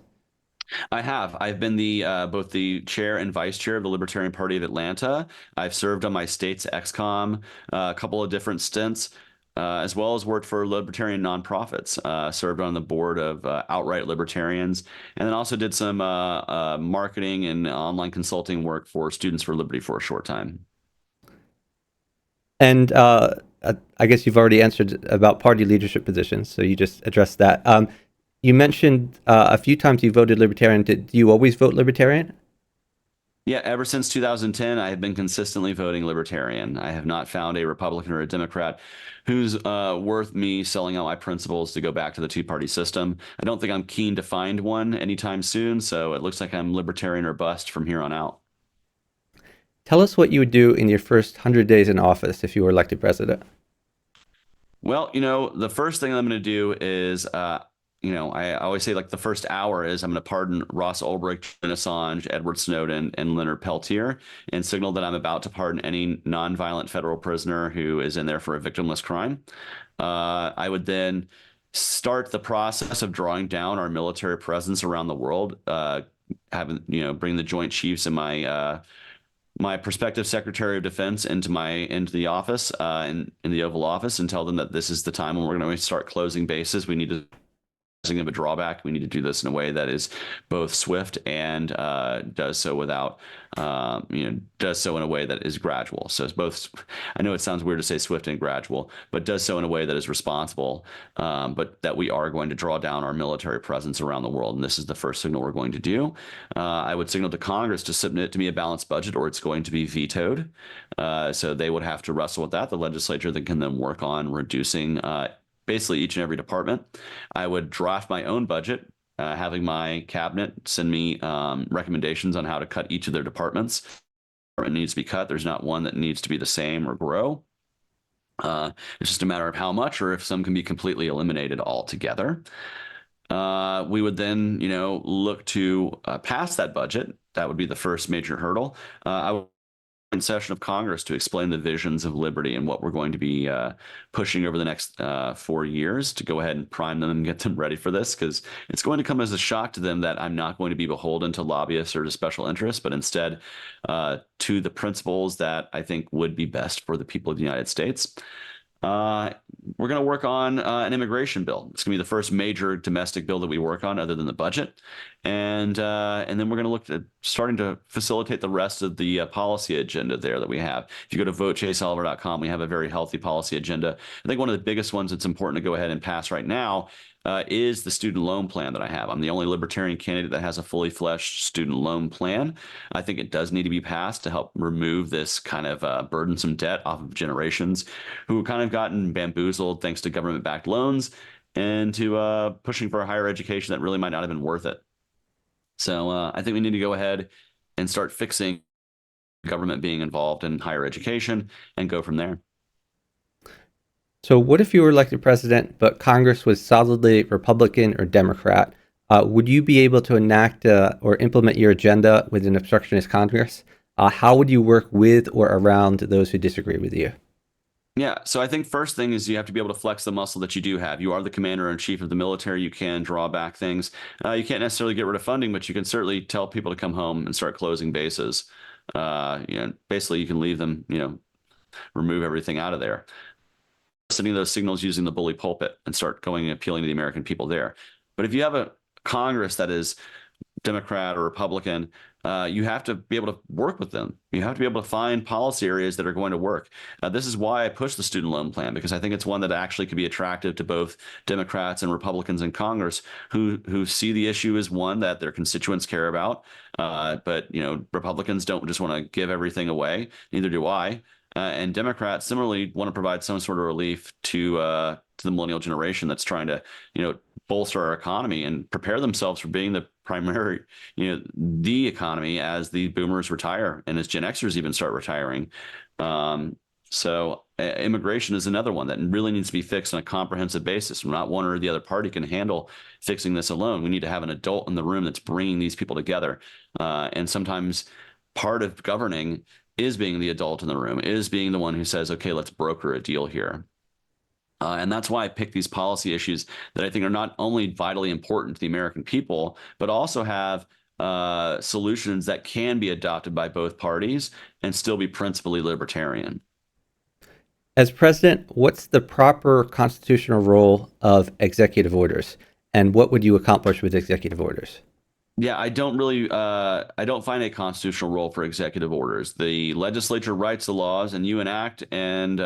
I have. I've been the both the chair and vice chair of the Libertarian Party of Atlanta. I've served on my state's XCOM, a couple of different stints, as well as worked for libertarian nonprofits. Served on the board of Outright Libertarians, and then also did some marketing and online consulting work for Students for Liberty for a short time. And I guess you've already answered about party leadership positions, so you just addressed that. You mentioned a few times you voted Libertarian. Did you always vote Libertarian? Yeah, ever since 2010, I have been consistently voting Libertarian. I have not found a Republican or a Democrat who's worth me selling out my principles to go back to the two-party system. I don't think I'm keen to find one anytime soon, so it looks like I'm Libertarian or bust from here on out. Tell us what you would do in your first 100 days in office if you were elected president. Well, the first thing I'm going to do is, I always say like the first hour is I'm going to pardon Ross Ulbricht, Julian Assange, Edward Snowden, and Leonard Peltier, and signal that I'm about to pardon any nonviolent federal prisoner who is in there for a victimless crime. I would then start the process of drawing down our military presence around the world, having, bring the Joint Chiefs and my prospective Secretary of Defense into the office in the Oval Office and tell them that this is the time when we're going to start closing bases. We need to of a drawback. We need to do this in a way that is both swift and does so without, does so in a way that is gradual. So it's both. I know it sounds weird to say swift and gradual, but does so in a way that is responsible. But that we are going to draw down our military presence around the world, and this is the first signal we're going to do. I would signal to Congress to submit to me a balanced budget, or it's going to be vetoed. So they would have to wrestle with that. The legislature that can then work on reducing basically each and every department. I would draft my own budget, having my cabinet send me recommendations on how to cut each of their departments. Department needs to be cut. There's not one that needs to be the same or grow. It's just a matter of how much, or if some can be completely eliminated altogether. We would then, look to pass that budget. That would be the first major hurdle. I would session of Congress to explain the visions of liberty and what we're going to be pushing over the next 4 years to go ahead and prime them and get them ready for this, because it's going to come as a shock to them that I'm not going to be beholden to lobbyists or to special interests, but instead to the principles that I think would be best for the people of the United States. We're going to work on an immigration bill. It's going to be the first major domestic bill that we work on other than the budget. And then we're going to look at starting to facilitate the rest of the policy agenda there that we have. If you go to votechaseoliver.com, we have a very healthy policy agenda. I think one of the biggest ones that's important to go ahead and pass right now is the student loan plan that I have. I'm the only libertarian candidate that has a fully fleshed student loan plan. I think it does need to be passed to help remove this kind of burdensome debt off of generations who kind of gotten bamboozled thanks to government-backed loans and to pushing for a higher education that really might not have been worth it. So I think we need to go ahead and start fixing government being involved in higher education and go from there. So, what if you were elected president, but Congress was solidly Republican or Democrat? Would you be able to enact or implement your agenda with an obstructionist Congress? How would you work with or around those who disagree with you? Yeah, so I think first thing is you have to be able to flex the muscle that you do have. You are the commander in chief of the military. You can draw back things. You can't necessarily get rid of funding, but you can certainly tell people to come home and start closing bases. Basically you can leave them, remove everything out of there. Sending those signals using the bully pulpit and start going and appealing to the American people there. But if you have a Congress that is Democrat or Republican, you have to be able to work with them. You have to be able to find policy areas that are going to work. This is why I push the student loan plan, because I think it's one that actually could be attractive to both Democrats and Republicans in Congress who see the issue as one that their constituents care about. But Republicans don't just want to give everything away. Neither do I. And Democrats similarly want to provide some sort of relief to the millennial generation that's trying to, bolster our economy and prepare themselves for being the primary, the economy as the boomers retire and as Gen Xers even start retiring. So immigration is another one that really needs to be fixed on a comprehensive basis. Not one or the other party can handle fixing this alone. We need to have an adult in the room that's bringing these people together. And sometimes part of governing is being the adult in the room, is being the one who says, okay, let's broker a deal here. And that's why I picked these policy issues that I think are not only vitally important to the American people, but also have solutions that can be adopted by both parties and still be principally libertarian. As president, what's the proper constitutional role of executive orders, and what would you accomplish with executive orders? Yeah, I don't find a constitutional role for executive orders. The legislature writes the laws and you enact and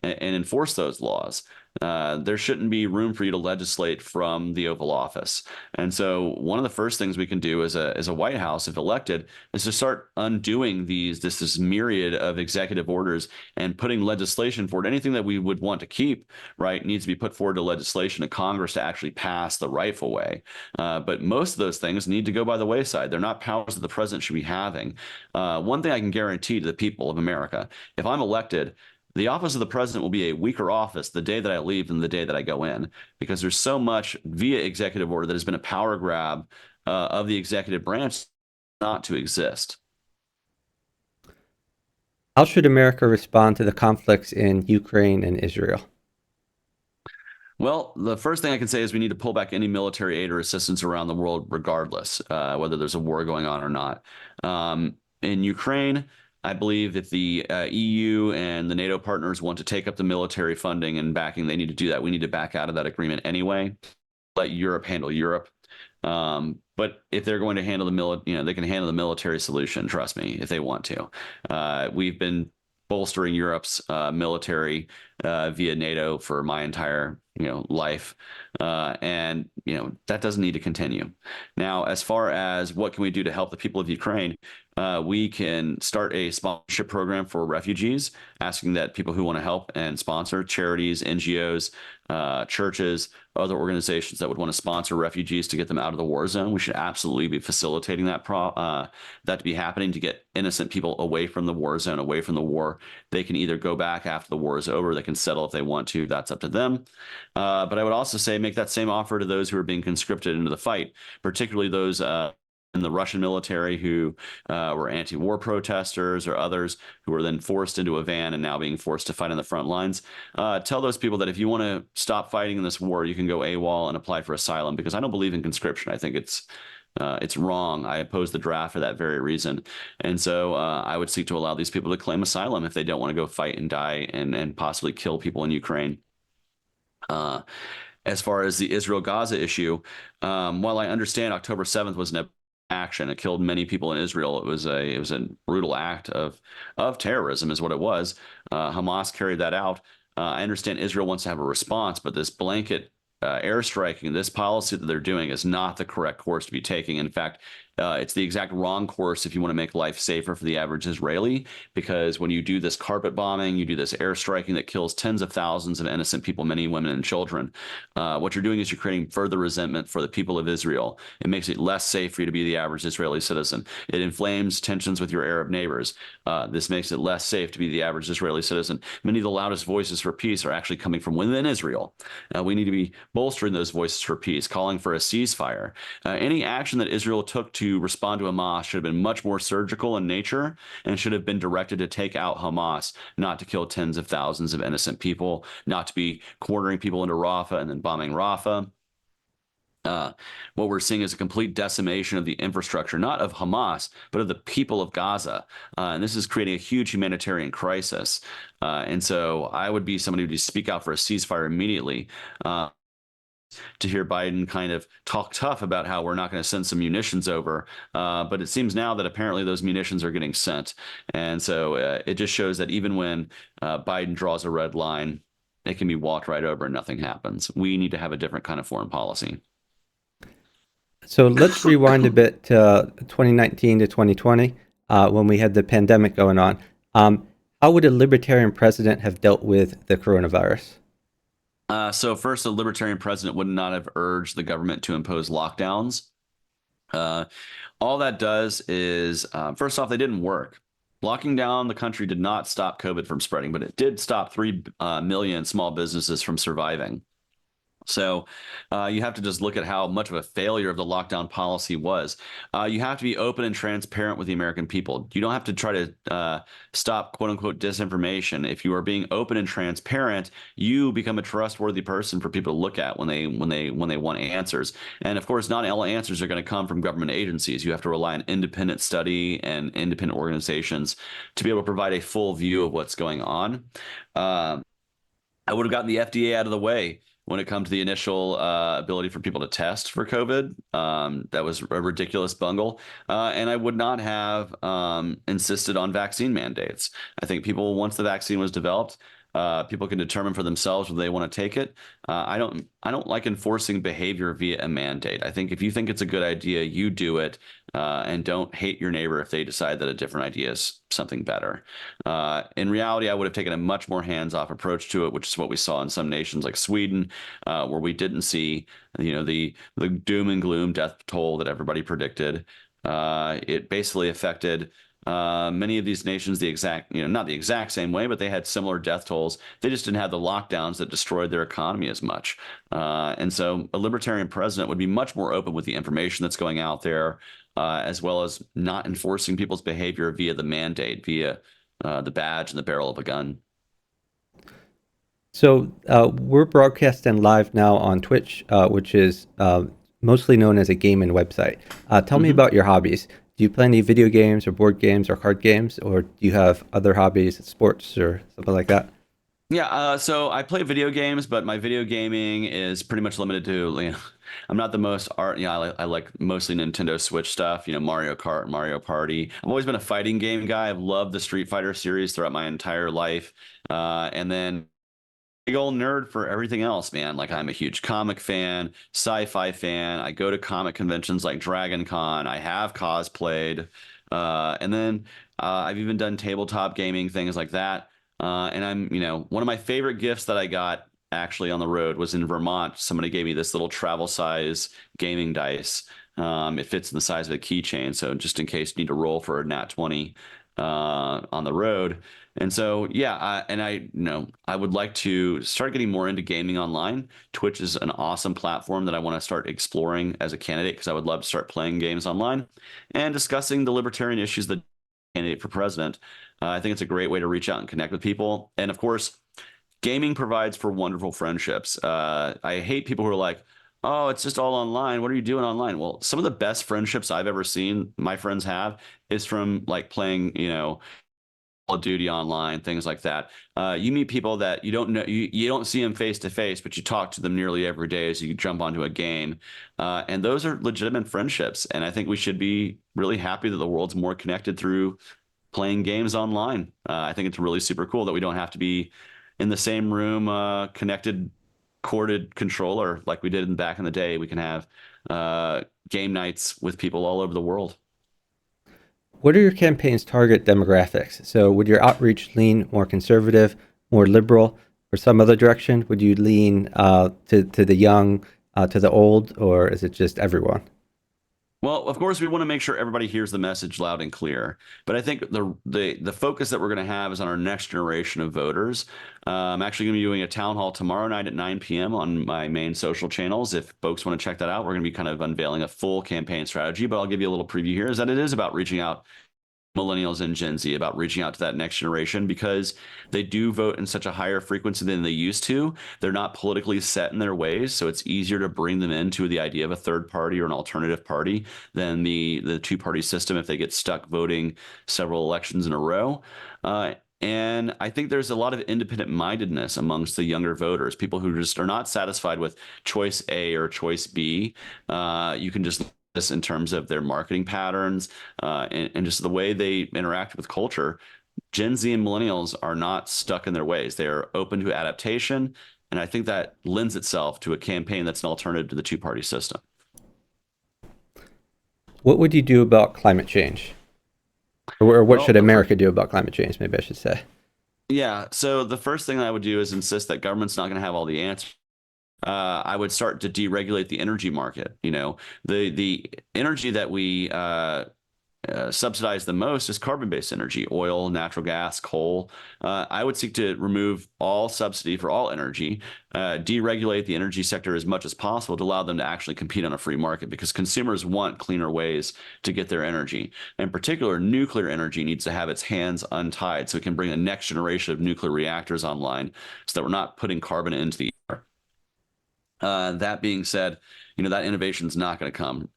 enforce those laws. There shouldn't be room for you to legislate from the Oval Office. And so one of the first things we can do as a White House, if elected, is to start undoing this myriad of executive orders and putting legislation forward. Anything that we would want to keep, right, needs to be put forward to legislation to Congress to actually pass the rightful way. But most of those things need to go by the wayside. They're not powers that the president should be having. One thing I can guarantee to the people of America, if I'm elected, the office of the president will be a weaker office the day that I leave than the day that I go in, because there's so much via executive order that has been a power grab of the executive branch not to exist. How should America respond to the conflicts in Ukraine and Israel? Well, the first thing I can say is we need to pull back any military aid or assistance around the world, regardless, whether there's a war going on or not. In Ukraine, I believe if the EU and the NATO partners want to take up the military funding and backing, they need to do that. We need to back out of that agreement anyway. Let Europe handle Europe. But if they're going to handle they can handle the military solution. Trust me, if they want to. We've been bolstering Europe's military via NATO for my entire life, and that doesn't need to continue. Now, as far as what can we do to help the people of Ukraine, we can start a sponsorship program for refugees, asking that people who want to help and sponsor charities, NGOs, churches, other organizations that would want to sponsor refugees to get them out of the war zone. We should absolutely be facilitating that to be happening, to get innocent people away from the war zone, away from the war. They can either go back after the war is over, they can settle if they want to. That's up to them. But I would also say make that same offer to those who are being conscripted into the fight, particularly those in the Russian military who were anti-war protesters, or others who were then forced into a van and now being forced to fight on the front lines. Tell those people that if you want to stop fighting in this war, you can go AWOL and apply for asylum, because I don't believe in conscription. I think it's wrong. I oppose the draft for that very reason. And so I would seek to allow these people to claim asylum if they don't want to go fight and die and possibly kill people in Ukraine. As far as the Israel-Gaza issue, while I understand October 7th was an action, it killed many people in Israel. It was a brutal act of terrorism, is what it was. Hamas carried that out. I understand Israel wants to have a response, but this blanket airstriking, this policy that they're doing, is not the correct course to be taking. In fact, it's the exact wrong course if you want to make life safer for the average Israeli, because when you do this carpet bombing, you do this airstriking that kills tens of thousands of innocent people, many women and children, what you're doing is you're creating further resentment for the people of Israel. It makes it less safe for you to be the average Israeli citizen. It inflames tensions with your Arab neighbors. This makes it less safe to be the average Israeli citizen. Many of the loudest voices for peace are actually coming from within Israel. We need to be bolstering those voices for peace, calling for a ceasefire. Any action that Israel took to respond to Hamas should have been much more surgical in nature and should have been directed to take out Hamas, not to kill tens of thousands of innocent people, not to be cornering people into Rafah and then bombing Rafah. uh, what we're seeing is a complete decimation of the infrastructure, not of Hamas, but of the people of Gaza. And this is creating a huge humanitarian crisis. And so I would be somebody who would speak out for a ceasefire immediately. To hear Biden kind of talk tough about how we're not going to send some munitions over. But it seems now that apparently those munitions are getting sent. And so it just shows that even when Biden draws a red line, it can be walked right over and nothing happens. We need to have a different kind of foreign policy. So let's rewind a bit to 2019 to 2020 when we had the pandemic going on. How would a libertarian president have dealt with the coronavirus? So first, a libertarian president would not have urged the government to impose lockdowns. Uh, all that does is, first off, they didn't work. Locking down the country did not stop COVID from spreading, but it did stop 3 million small businesses from surviving. So you have to just look at how much of a failure of the lockdown policy was. You have to be open and transparent with the American people. You don't have to try to stop quote unquote disinformation. If you are being open and transparent, you become a trustworthy person for people to look at when they want answers. And of course, not all answers are going to come from government agencies. You have to rely on independent study and independent organizations to be able to provide a full view of what's going on. Um, I would have gotten the FDA out of the way when it comes to the initial ability for people to test for COVID. That was a ridiculous bungle. And I would not have insisted on vaccine mandates. I think people, once the vaccine was developed, people can determine for themselves whether they want to take it. I don't like enforcing behavior via a mandate. I think if you think it's a good idea, you do it, and don't hate your neighbor if they decide that a different idea is something better. In reality, I would have taken a much more hands-off approach to it, which is what we saw in some nations like Sweden, where we didn't see, the doom and gloom death toll that everybody predicted. It basically affected many of these nations the exact, not the exact same way, but they had similar death tolls. They just didn't have the lockdowns that destroyed their economy as much. And so a libertarian president would be much more open with the information that's going out there, as well as not enforcing people's behavior via the mandate, via the badge and the barrel of a gun. So we're broadcasting live now on Twitch, which is mostly known as a gaming website. Tell me Mhm. about your hobbies. Do you play any video games or board games or card games, or do you have other hobbies, sports or something like that? Yeah, so I play video games, but my video gaming is pretty much limited to, I'm not the most art, I like mostly Nintendo Switch stuff, Mario Kart, Mario Party. I've always been a fighting game guy. I've loved the Street Fighter series throughout my entire life. And then big old nerd for everything else, man. Like I'm a huge comic fan, sci-fi fan. I go to comic conventions like Dragon Con. I have cosplayed. And then I've even done tabletop gaming, things like that. And one of my favorite gifts that I got actually on the road was in Vermont. Somebody gave me this little travel size gaming dice. It fits in the size of a keychain. So just in case you need to roll for a nat 20 on the road. And so, yeah, I would like to start getting more into gaming online. Twitch is an awesome platform that I want to start exploring as a candidate because I would love to start playing games online and discussing the libertarian issues that candidate for president. I think it's a great way to reach out and connect with people. And of course, gaming provides for wonderful friendships. I hate people who are like, oh, it's just all online. What are you doing online? Well, some of the best friendships I've ever seen my friends have is from like playing, Call of Duty online, things like that. You meet people that you don't know, you don't see them face to face, but you talk to them nearly every day as you jump onto a game. And those are legitimate friendships. And I think we should be really happy that the world's more connected through playing games online. I think it's really super cool that we don't have to be in the same room, connected, corded controller like we did back in the day. We can have game nights with people all over the world. What are your campaign's target demographics? So would your outreach lean more conservative, more liberal, or some other direction? Would you lean to the young, to the old, or is it just everyone? Well, of course, we want to make sure everybody hears the message loud and clear. But I think the focus that we're going to have is on our next generation of voters. I'm actually going to be doing a town hall tomorrow night at 9 p.m. on my main social channels. If folks want to check that out, we're going to be kind of unveiling a full campaign strategy. But I'll give you a little preview here, is that it is about reaching out millennials and Gen Z about reaching out to that next generation because they do vote in such a higher frequency than they used to. They're not politically set in their ways, so it's easier to bring them into the idea of a third party or an alternative party than the two-party system if they get stuck voting several elections in a row. And I think there's a lot of independent mindedness amongst the younger voters, people who just are not satisfied with choice A or choice B. You can just this in terms of their marketing patterns and just the way they interact with culture. Gen Z and millennials are not stuck in their ways. They are open to adaptation. And I think that lends itself to a campaign that's an alternative to the two-party system. What would you do about climate change? Or what Well, should America do about climate change? Maybe I should say. yeah. So the first thing I would do is insist that government's not going to have all the answers. I would start to deregulate the energy market. You know, the energy that we subsidized the most is carbon-based energy, oil, natural gas, coal. I would seek to remove all subsidy for all energy, deregulate the energy sector as much as possible to allow them to actually compete on a free market because consumers want cleaner ways to get their energy. In particular, nuclear energy needs to have its hands untied so we can bring a next generation of nuclear reactors online so that we're not putting carbon into the air. That being said, you know, that innovation is not going to come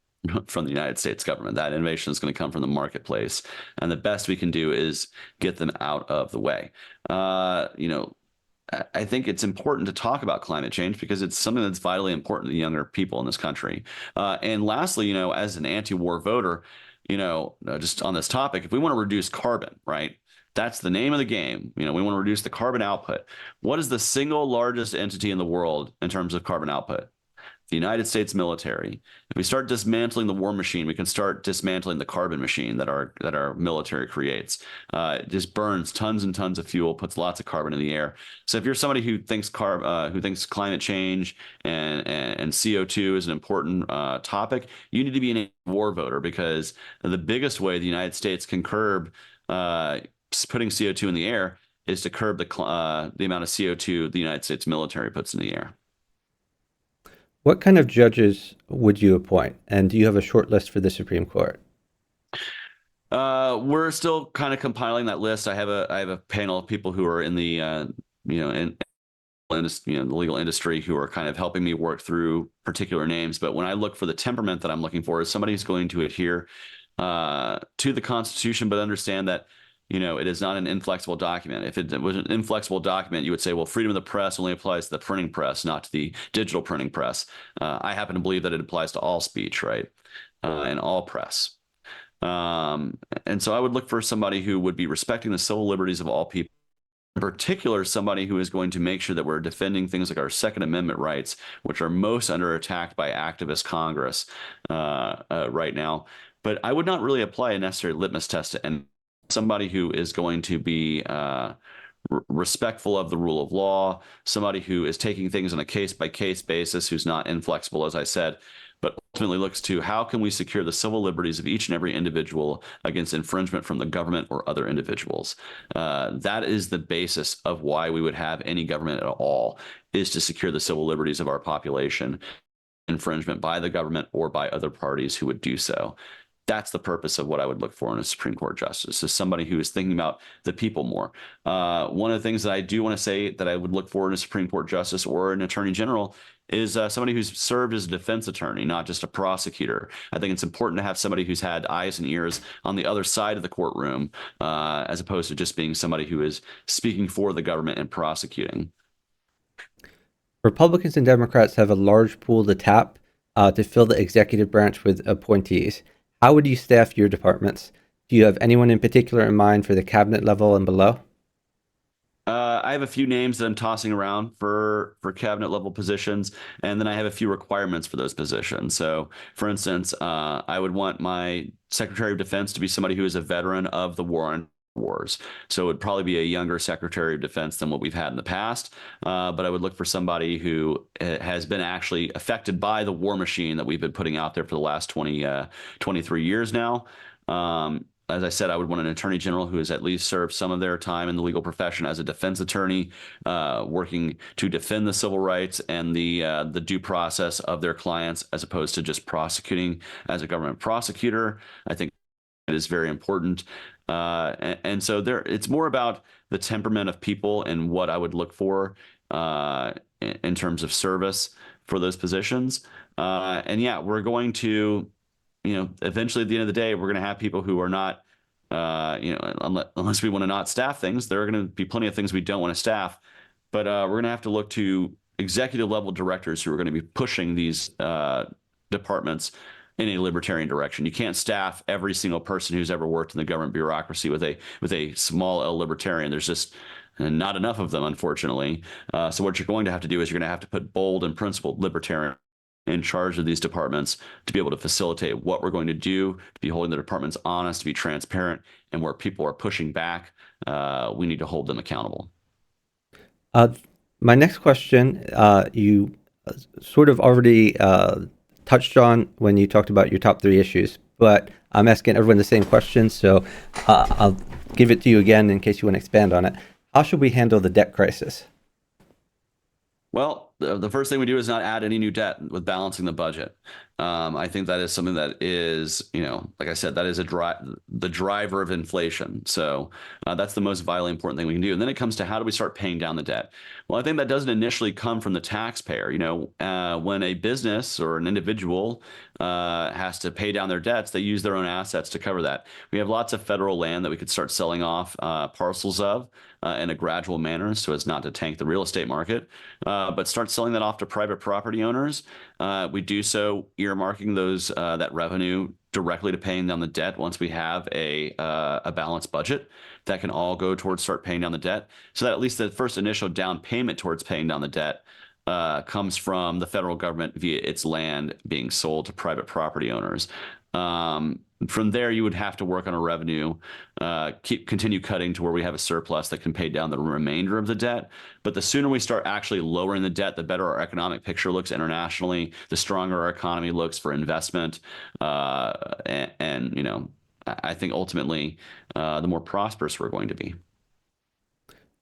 from the United States government. That innovation is going to come from the marketplace. And the best we can do is get them out of the way. You know, I think it's important to talk about climate change because it's something that's vitally important to the younger people in this country. And lastly, you know, as an anti-war voter, you know, just on this topic, if we want to reduce carbon, right? That's the name of the game. You know, we want to reduce the carbon output. What is the single largest entity in the world in terms of carbon output? The United States military. If we start dismantling the war machine, we can start dismantling the carbon machine that our military creates. It just burns tons and tons of fuel, puts lots of carbon in the air. So if you're somebody who thinks who thinks climate change and CO2 is an important topic, you need to be a war voter because the biggest way the United States can curb putting CO2 in the air is to curb the amount of CO2 the United States military puts in the air. What kind of judges would you appoint? And do you have a short list for the Supreme Court? We're still kind of compiling that list. I have a panel of people who are in the you know the legal industry who are kind of helping me work through particular names. But when I look for the temperament that I'm looking for, is somebody who's going to adhere to the Constitution, but understand that you know it is not an inflexible document. If it was an inflexible document, you would say, well, freedom of the press only applies to the printing press, not to the digital printing press. I happen to believe that it applies to all speech, right, and all press. And so I would look for somebody who would be respecting the civil liberties of all people. In particular, somebody who is going to make sure that we're defending things like our Second Amendment rights, which are most under attack by activist Congress right now. But I would not really apply a necessary litmus test to and somebody who is going to be respectful of the rule of law, somebody who is taking things on a case-by-case basis, who's not inflexible, as I said, but ultimately looks to how can we secure the civil liberties of each and every individual against infringement from the government or other individuals. That is the basis of why we would have any government at all, is to secure the civil liberties of our population, infringement by the government or by other parties who would do so. That's the purpose of what I would look for in a Supreme Court justice, is somebody who is thinking about the people more. One of the things that I do want to say that I would look for in a Supreme Court justice or an attorney general is somebody who's served as a defense attorney, not just a prosecutor. I think it's important to have somebody who's had eyes and ears on the other side of the courtroom, as opposed to just being somebody who is speaking for the government and prosecuting. Republicans and Democrats have a large pool to tap to fill the executive branch with appointees. How would you staff your departments? Do you have anyone in particular in mind for the cabinet level and below? I have a few names that I'm tossing around for cabinet level positions, and then I have a few requirements for those positions. So, for instance, I would want my Secretary of Defense to be somebody who is a veteran of the war on wars. So it would probably be a younger Secretary of Defense than what we've had in the past. But I would look for somebody who has been actually affected by the war machine that we've been putting out there for the last 23 years now. As I said, I would want an attorney general who has at least served some of their time in the legal profession as a defense attorney, working to defend the civil rights and the due process of their clients, as opposed to just prosecuting as a government prosecutor. I think is very important. And so it's more about the temperament of people and what I would look for in terms of service for those positions. And yeah, we're going to, eventually at the end of the day, we're going to have people who are not, unless we want to not staff things, there are going to be plenty of things we don't want to staff. But we're going to have to look to executive level directors who are going to be pushing these departments in a libertarian direction. You can't staff every single person who's ever worked in the government bureaucracy with a small L libertarian. There's just not enough of them, unfortunately. So what you're going to have to do is you're going to have to put bold and principled libertarian in charge of these departments to be able to facilitate what we're going to do, to be holding the departments honest, to be transparent, and where people are pushing back, we need to hold them accountable. Uh, my next question, you sort of already touched on when you talked about your top three issues, but I'm asking everyone the same question, so I'll give it to you again in case you want to expand on it. How should we handle the debt crisis? Well, the first thing we do is not add any new debt with balancing the budget. I think that is something that is, like I said, that is the driver of inflation. So that's the most vitally important thing we can do. And then it comes to how do we start paying down the debt? Well, I think that doesn't initially come from the taxpayer. When a business or an individual has to pay down their debts, they use their own assets to cover that. We have lots of federal land that we could start selling off parcels of in a gradual manner so as not to tank the real estate market, but start selling that off to private property owners. We do so earmarking that revenue directly to paying down the debt once we have a balanced budget that can all go towards start paying down the debt, so that at least the first initial down payment towards paying down the debt comes from the federal government via its land being sold to private property owners. From there, you would have to work on a revenue, continue cutting to where we have a surplus that can pay down the remainder of the debt. But the sooner we start actually lowering the debt, the better our economic picture looks internationally, the stronger our economy looks for investment. I think ultimately, the more prosperous we're going to be.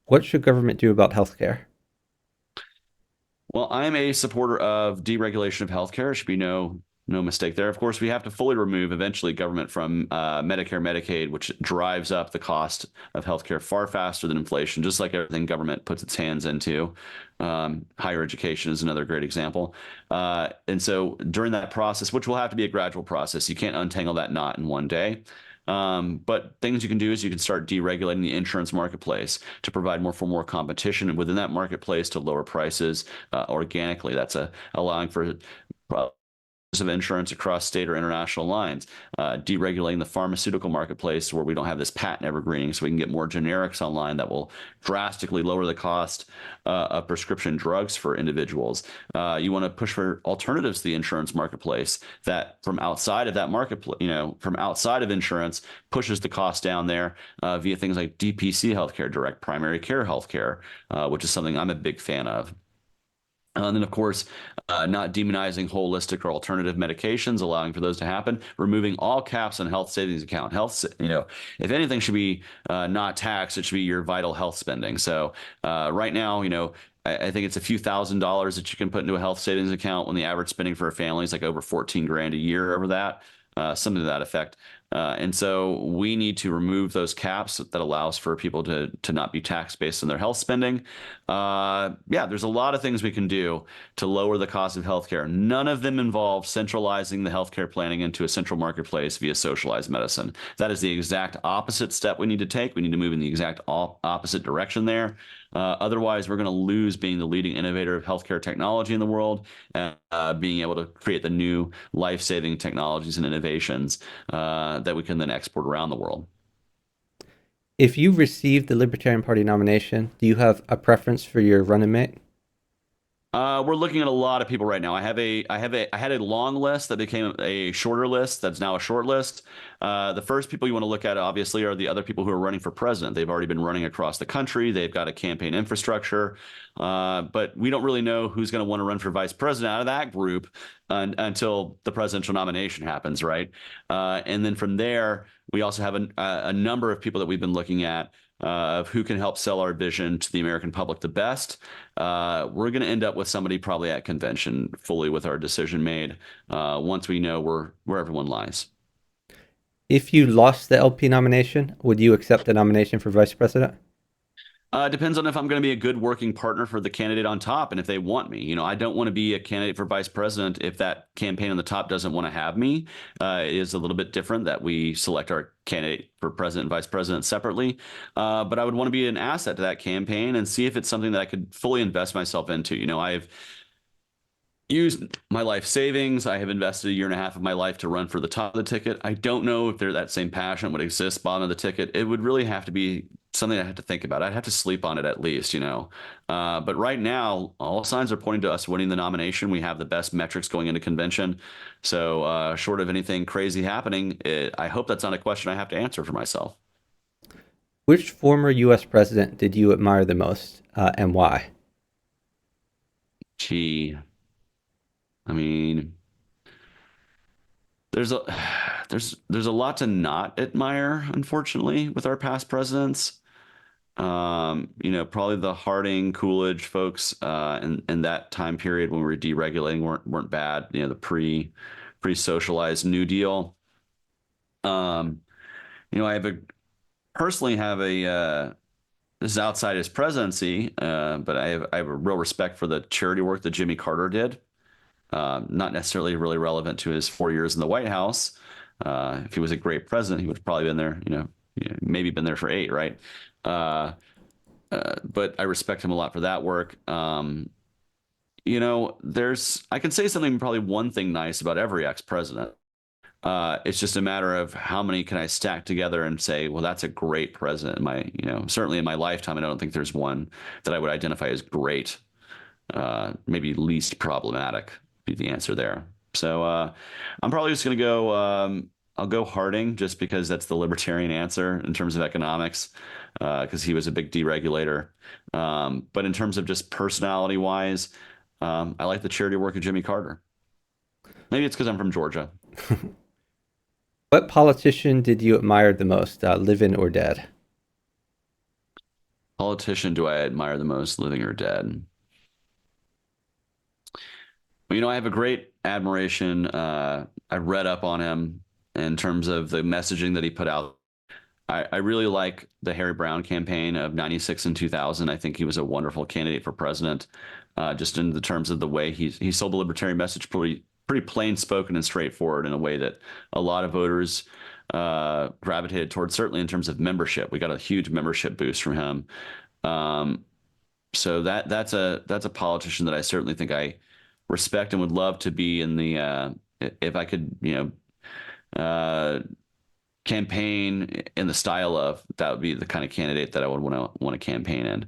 What should government do about healthcare? Well, I'm a supporter of deregulation of healthcare. There should be no mistake there. Of course, we have to fully remove eventually government from Medicare, Medicaid, which drives up the cost of healthcare far faster than inflation, just like everything government puts its hands into. Higher education is another great example. And so during that process, which will have to be a gradual process, you can't untangle that knot in one day. But things you can do is you can start deregulating the insurance marketplace to provide more competition, and within that marketplace to lower prices organically. That's allowing for of insurance across state or international lines, deregulating the pharmaceutical marketplace where we don't have this patent evergreening, so we can get more generics online that will drastically lower the cost of prescription drugs for individuals. You want to push for alternatives to the insurance marketplace that from outside of that marketplace, from outside of insurance, pushes the cost down there via things like DPC healthcare, direct primary care healthcare, which is something I'm a big fan of. And then, of course, not demonizing holistic or alternative medications, allowing for those to happen, removing all caps on health savings account. If anything should be not taxed, it should be your vital health spending. So right now, I think it's a few $1,000s that you can put into a health savings account when the average spending for a family is like over 14 grand a year over that, something to that effect. And so we need to remove those caps that allows for people to not be taxed based on their health spending. There's a lot of things we can do to lower the cost of healthcare. None of them involve centralizing the healthcare planning into a central marketplace via socialized medicine. That is the exact opposite step we need to take. We need to move in the exact opposite direction there. Otherwise, we're going to lose being the leading innovator of healthcare technology in the world, and being able to create the new life-saving technologies and innovations that we can then export around the world. If you received the Libertarian Party nomination, do you have a preference for your running mate? We're looking at a lot of people right now. I had a long list that became a shorter list that's now a short list. The first people you want to look at, obviously, are the other people who are running for president. They've already been running across the country. They've got a campaign infrastructure. But we don't really know who's going to want to run for vice president out of that group until the presidential nomination happens, right? And then from there, we also have a number of people that we've been looking at of who can help sell our vision to the American public the best. We're going to end up with somebody probably at convention fully with our decision made once we know where everyone lies. If you lost the LP nomination, would you accept the nomination for vice president? Depends on if I'm going to be a good working partner for the candidate on top and if they want me. I don't want to be a candidate for vice president if that campaign on the top doesn't want to have me. It is a little bit different that we select our candidate for president and vice president separately. But I would want to be an asset to that campaign and see if it's something that I could fully invest myself into. I've used my life savings. I have invested a year and a half of my life to run for the top of the ticket. I don't know if that same passion would exist bottom of the ticket. It would really have to be something I have to think about. I'd have to sleep on it at least. But right now, all signs are pointing to us winning the nomination. We have the best metrics going into convention. So short of anything crazy happening, I hope that's not a question I have to answer for myself. Which former U.S. president did you admire the most, and why? Gee, I mean, there's a there's a lot to not admire, unfortunately, with our past presidents. Probably the Harding, Coolidge folks in that time period when we were deregulating weren't bad. The pre-socialized New Deal. Um, I personally have this is outside his presidency, but I have a real respect for the charity work that Jimmy Carter did. Not necessarily really relevant to his 4 years in the White House. If he was a great president, he would have probably been there, maybe been there for 8, right? Uh, but I respect him a lot for that work. I can say something, probably one thing nice about every ex-president. It's just a matter of how many can I stack together and say, well, that's a great president. Certainly in my lifetime, I don't think there's one that I would identify as great. Maybe least problematic be the answer there. So I'm probably just going to go. I'll go Harding just because that's the libertarian answer in terms of economics, because he was a big deregulator. But in terms of just personality wise, I like the charity work of Jimmy Carter. Maybe it's because I'm from Georgia. What politician did you admire the most, living or dead? Politician do I admire the most, living or dead? Well, I have a great admiration. I read up on him in terms of the messaging that he put out. I really like the Harry Brown campaign of 96 and 2000. I think he was a wonderful candidate for president, just in the terms of the way he sold the libertarian message pretty plain spoken and straightforward in a way that a lot of voters gravitated towards, certainly in terms of membership. We got a huge membership boost from him. So that's a politician that I certainly think I respect and would love to be in the if I could, campaign in the style of, that would be the kind of candidate that I would want to campaign in.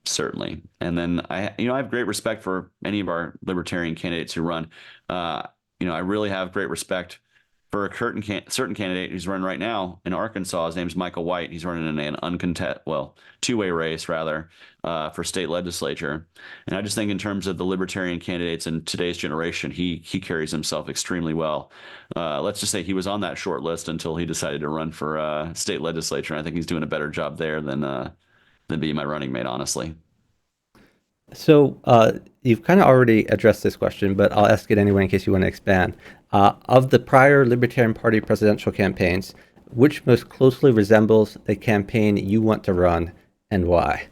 Certainly. And then I have great respect for any of our libertarian candidates who run. I really have great respect for a certain candidate who's running right now in Arkansas. His name's Michael White. He's running in an two-way race rather, for state legislature. And I just think in terms of the libertarian candidates in today's generation, he carries himself extremely well. Let's just say he was on that short list until he decided to run for state legislature. And I think he's doing a better job there than being my running mate, honestly. So you've kind of already addressed this question, but I'll ask it anyway in case you want to expand. Of the prior Libertarian Party presidential campaigns, which most closely resembles the campaign you want to run, and why?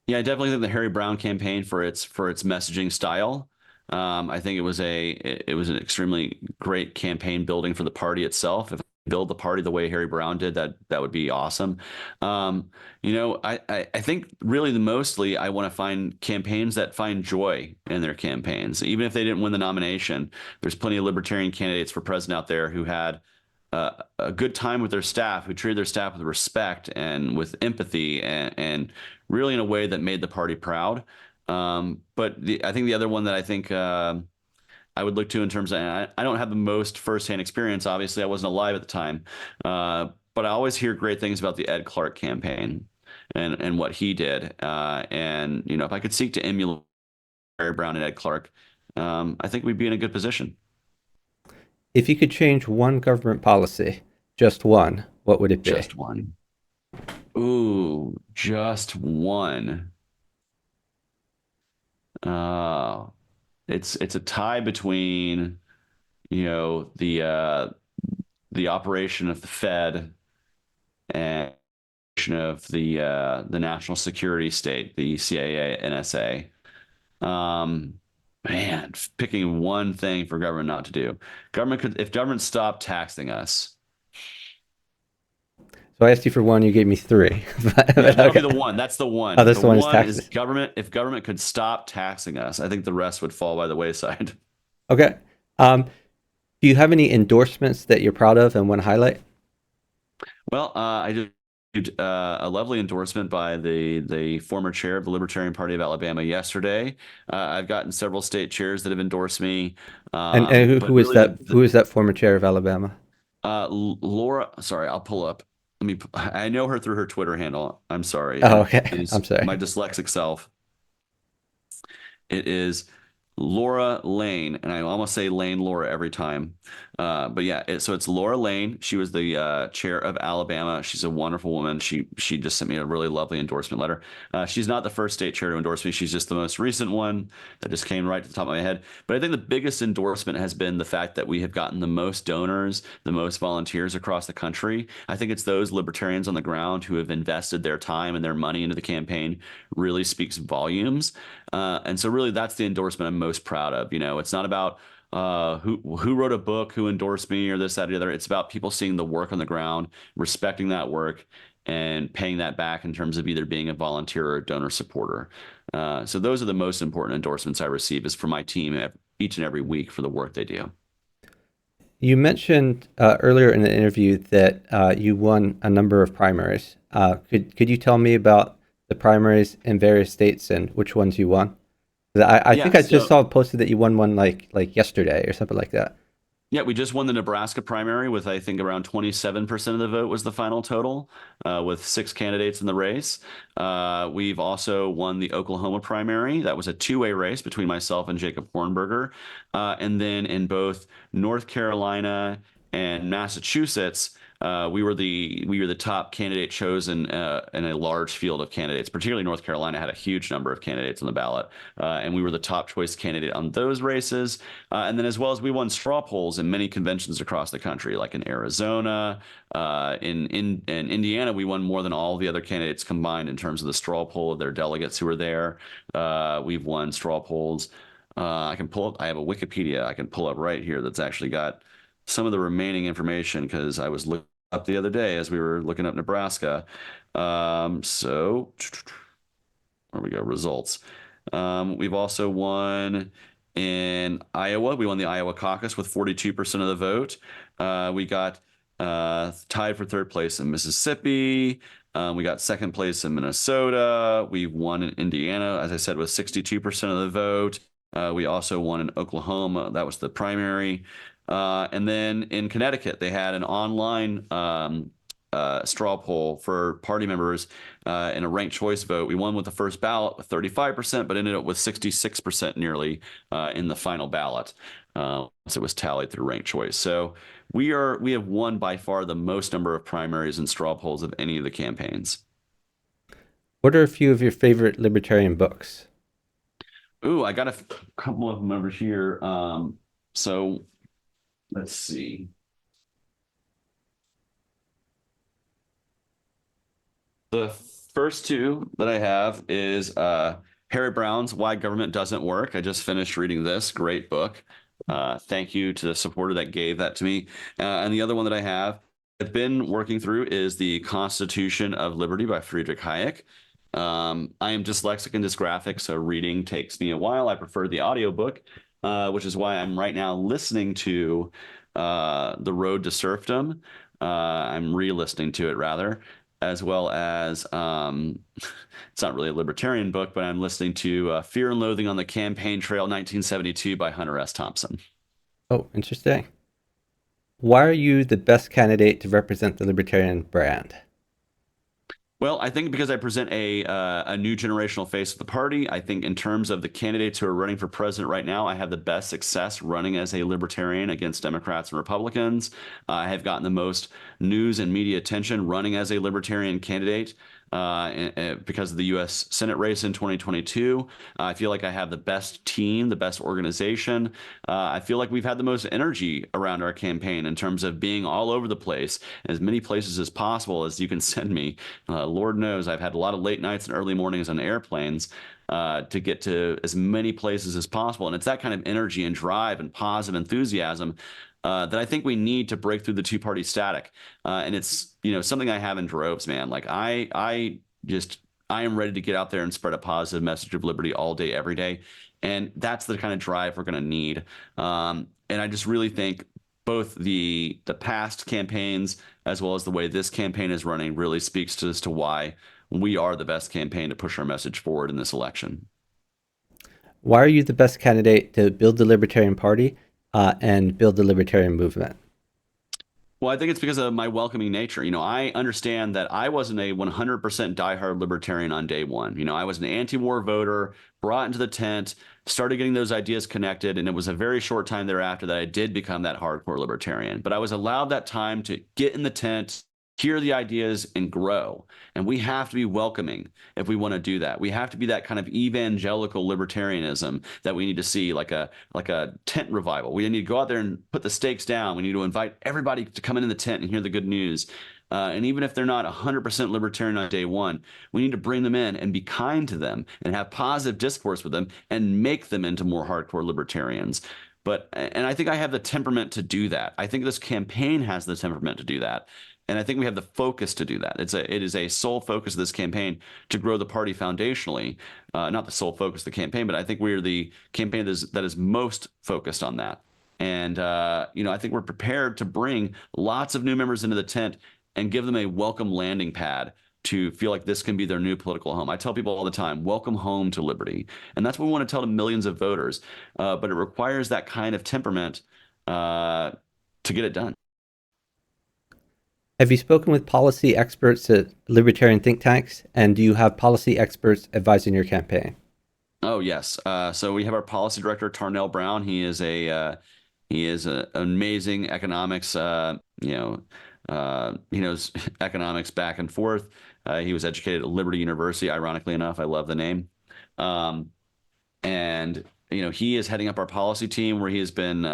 Yeah, I definitely think the Harry Brown campaign for its messaging style. I think it was an extremely great campaign building for the party itself. If I build the party the way Harry Brown did, that would be awesome. I think really mostly I want to find campaigns that find joy in their campaigns, even if they didn't win the nomination. There's plenty of libertarian candidates for president out there who had a good time with their staff, who treated their staff with respect and with empathy, and really in a way that made the party proud. But I think the other one that I think I would look to in terms of, and I don't have the most firsthand experience. Obviously, I wasn't alive at the time, but I always hear great things about the Ed Clark campaign and what he did. And if I could seek to emulate Barry Brown and Ed Clark, I think we'd be in a good position. If you could change one government policy, just one, what would it be? Just one. Ooh, just one. Uh, it's a tie between, the the operation of the Fed and of the national security state, the CIA, NSA. Man, picking one thing for government not to do. If government stopped taxing us. So I asked you for one, you gave me three. Yeah, that'll be Okay. the one. That's the one. Oh, this The one is one is taxes. government. If government could stop taxing us, I think the rest would fall by the wayside. Okay. Do you have any endorsements that you're proud of and want to highlight? Well, I did a lovely endorsement by the former chair of the Libertarian Party of Alabama yesterday. I've gotten several state chairs that have endorsed me, And but who is really that? Who is that former chair of Alabama? Laura. Sorry, I'll pull up. Let me. I know her through her Twitter handle. I'm sorry. Oh, It okay. I'm is my sorry. dyslexic self. It is Laura Lane, and I almost say Lane Laura every time. But yeah, so it's Laura Lane. She was the chair of Alabama. She's a wonderful woman. She just sent me a really lovely endorsement letter. She's not the first state chair to endorse me. She's just the most recent one that just came right to the top of my head. But I think the biggest endorsement has been the fact that we have gotten the most donors, the most volunteers across the country. I think it's those libertarians on the ground who have invested their time and their money into the campaign really speaks volumes. And so really that's the endorsement I'm most proud of. It's not about who wrote a book, who endorsed me, or this, that, or the other. It's about people seeing the work on the ground, respecting that work, and paying that back in terms of either being a volunteer or a donor supporter. So those are the most important endorsements I receive is from my team each and every week for the work they do. You mentioned earlier in the interview that you won a number of primaries. Could you tell me about the primaries in various states and which ones you won? I Yeah, think I just so saw posted that you won one like yesterday or something like that. Yeah, we just won the Nebraska primary with, I think, around 27% of the vote was the final total, with 6 candidates in the race. We've also won the Oklahoma primary. That was a two-way race between myself and Jacob Hornberger. And then in both North Carolina and Massachusetts, we were the top candidate chosen in a large field of candidates. Particularly North Carolina had a huge number of candidates on the ballot, and we were the top choice candidate on those races. And then as well as we won straw polls in many conventions across the country, like in Arizona, in Indiana, we won more than all the other candidates combined in terms of the straw poll of their delegates who were there. We've won straw polls. I can pull up. I have a Wikipedia I can pull up right here that's actually got some of the remaining information because I was looking up the other day as we were looking up Nebraska. So there we go, results. We've also won in Iowa. We won the Iowa caucus with 42% of the vote. We got tied for third place in Mississippi. We got second place in Minnesota. We won in Indiana, as I said, with 62% of the vote. We also won in Oklahoma. That was the primary. And then in Connecticut, they had an online straw poll for party members in a ranked choice vote. We won with the first ballot with 35%, but ended up with 66% nearly in the final ballot. So it was tallied through ranked choice. So we have won by far the most number of primaries and straw polls of any of the campaigns. What are a few of your favorite libertarian books? Ooh, I got a couple of them over here. So let's see. The first two that I have is Harry Brown's Why Government Doesn't Work. I just finished reading this. Great book. Thank you to the supporter that gave that to me. And the other one that I've been working through is The Constitution of Liberty by Friedrich Hayek. I am dyslexic and dysgraphic, so reading takes me a while. I prefer the audiobook, which is why I'm right now listening to The Road to Serfdom. I'm re-listening to it rather, as well as it's not really a libertarian book, but I'm listening to Fear and Loathing on the Campaign Trail 1972 by Hunter S. Thompson. Oh, interesting. Why are you the best candidate to represent the libertarian brand? Well, I think because I present a new generational face of the party. I think in terms of the candidates who are running for president right now, I have the best success running as a libertarian against Democrats and Republicans. I have gotten the most news and media attention running as a libertarian candidate. because of the U.S. Senate race in 2022. I feel like I have the best team, the best organization. I feel like we've had the most energy around our campaign in terms of being all over the place, as many places as possible as you can send me. Lord knows I've had a lot of late nights and early mornings on airplanes to get to as many places as possible. And it's that kind of energy and drive and positive enthusiasm that I think we need to break through the two-party static. And it's, something I have in droves, man. Like I am ready to get out there and spread a positive message of liberty all day, every day. And that's the kind of drive we're going to need. And I just really think both the past campaigns as well as the way this campaign is running really speaks to as to why we are the best campaign to push our message forward in this election. Why are you the best candidate to build the Libertarian Party and build the Libertarian movement? Well, I think it's because of my welcoming nature. I understand that I wasn't a 100% diehard libertarian on day one. I was an anti-war voter, brought into the tent, started getting those ideas connected, and it was a very short time thereafter that I did become that hardcore libertarian. But I was allowed that time to get in the tent, hear the ideas, and grow. And we have to be welcoming if we want to do that. We have to be that kind of evangelical libertarianism that we need to see, like a tent revival. We need to go out there and put the stakes down. We need to invite everybody to come in the tent and hear the good news. And even if they're not 100% libertarian on day one, we need to bring them in and be kind to them and have positive discourse with them and make them into more hardcore libertarians. And I think I have the temperament to do that. I think this campaign has the temperament to do that. And I think we have the focus to do that. It is a sole focus of this campaign to grow the party foundationally. Not the sole focus of the campaign, but I think we are the campaign that is most focused on that. And I think we're prepared to bring lots of new members into the tent and give them a welcome landing pad to feel like this can be their new political home. I tell people all the time, welcome home to liberty. And that's what we want to tell to millions of voters. But it requires that kind of temperament to get it done. Have you spoken with policy experts at libertarian think tanks? And do you have policy experts advising your campaign? Oh yes. So we have our policy director, Tarnell Brown. He is an amazing economics. He knows economics back and forth. He was educated at Liberty University. Ironically enough, I love the name. Um, and he is heading up our policy team, where he has been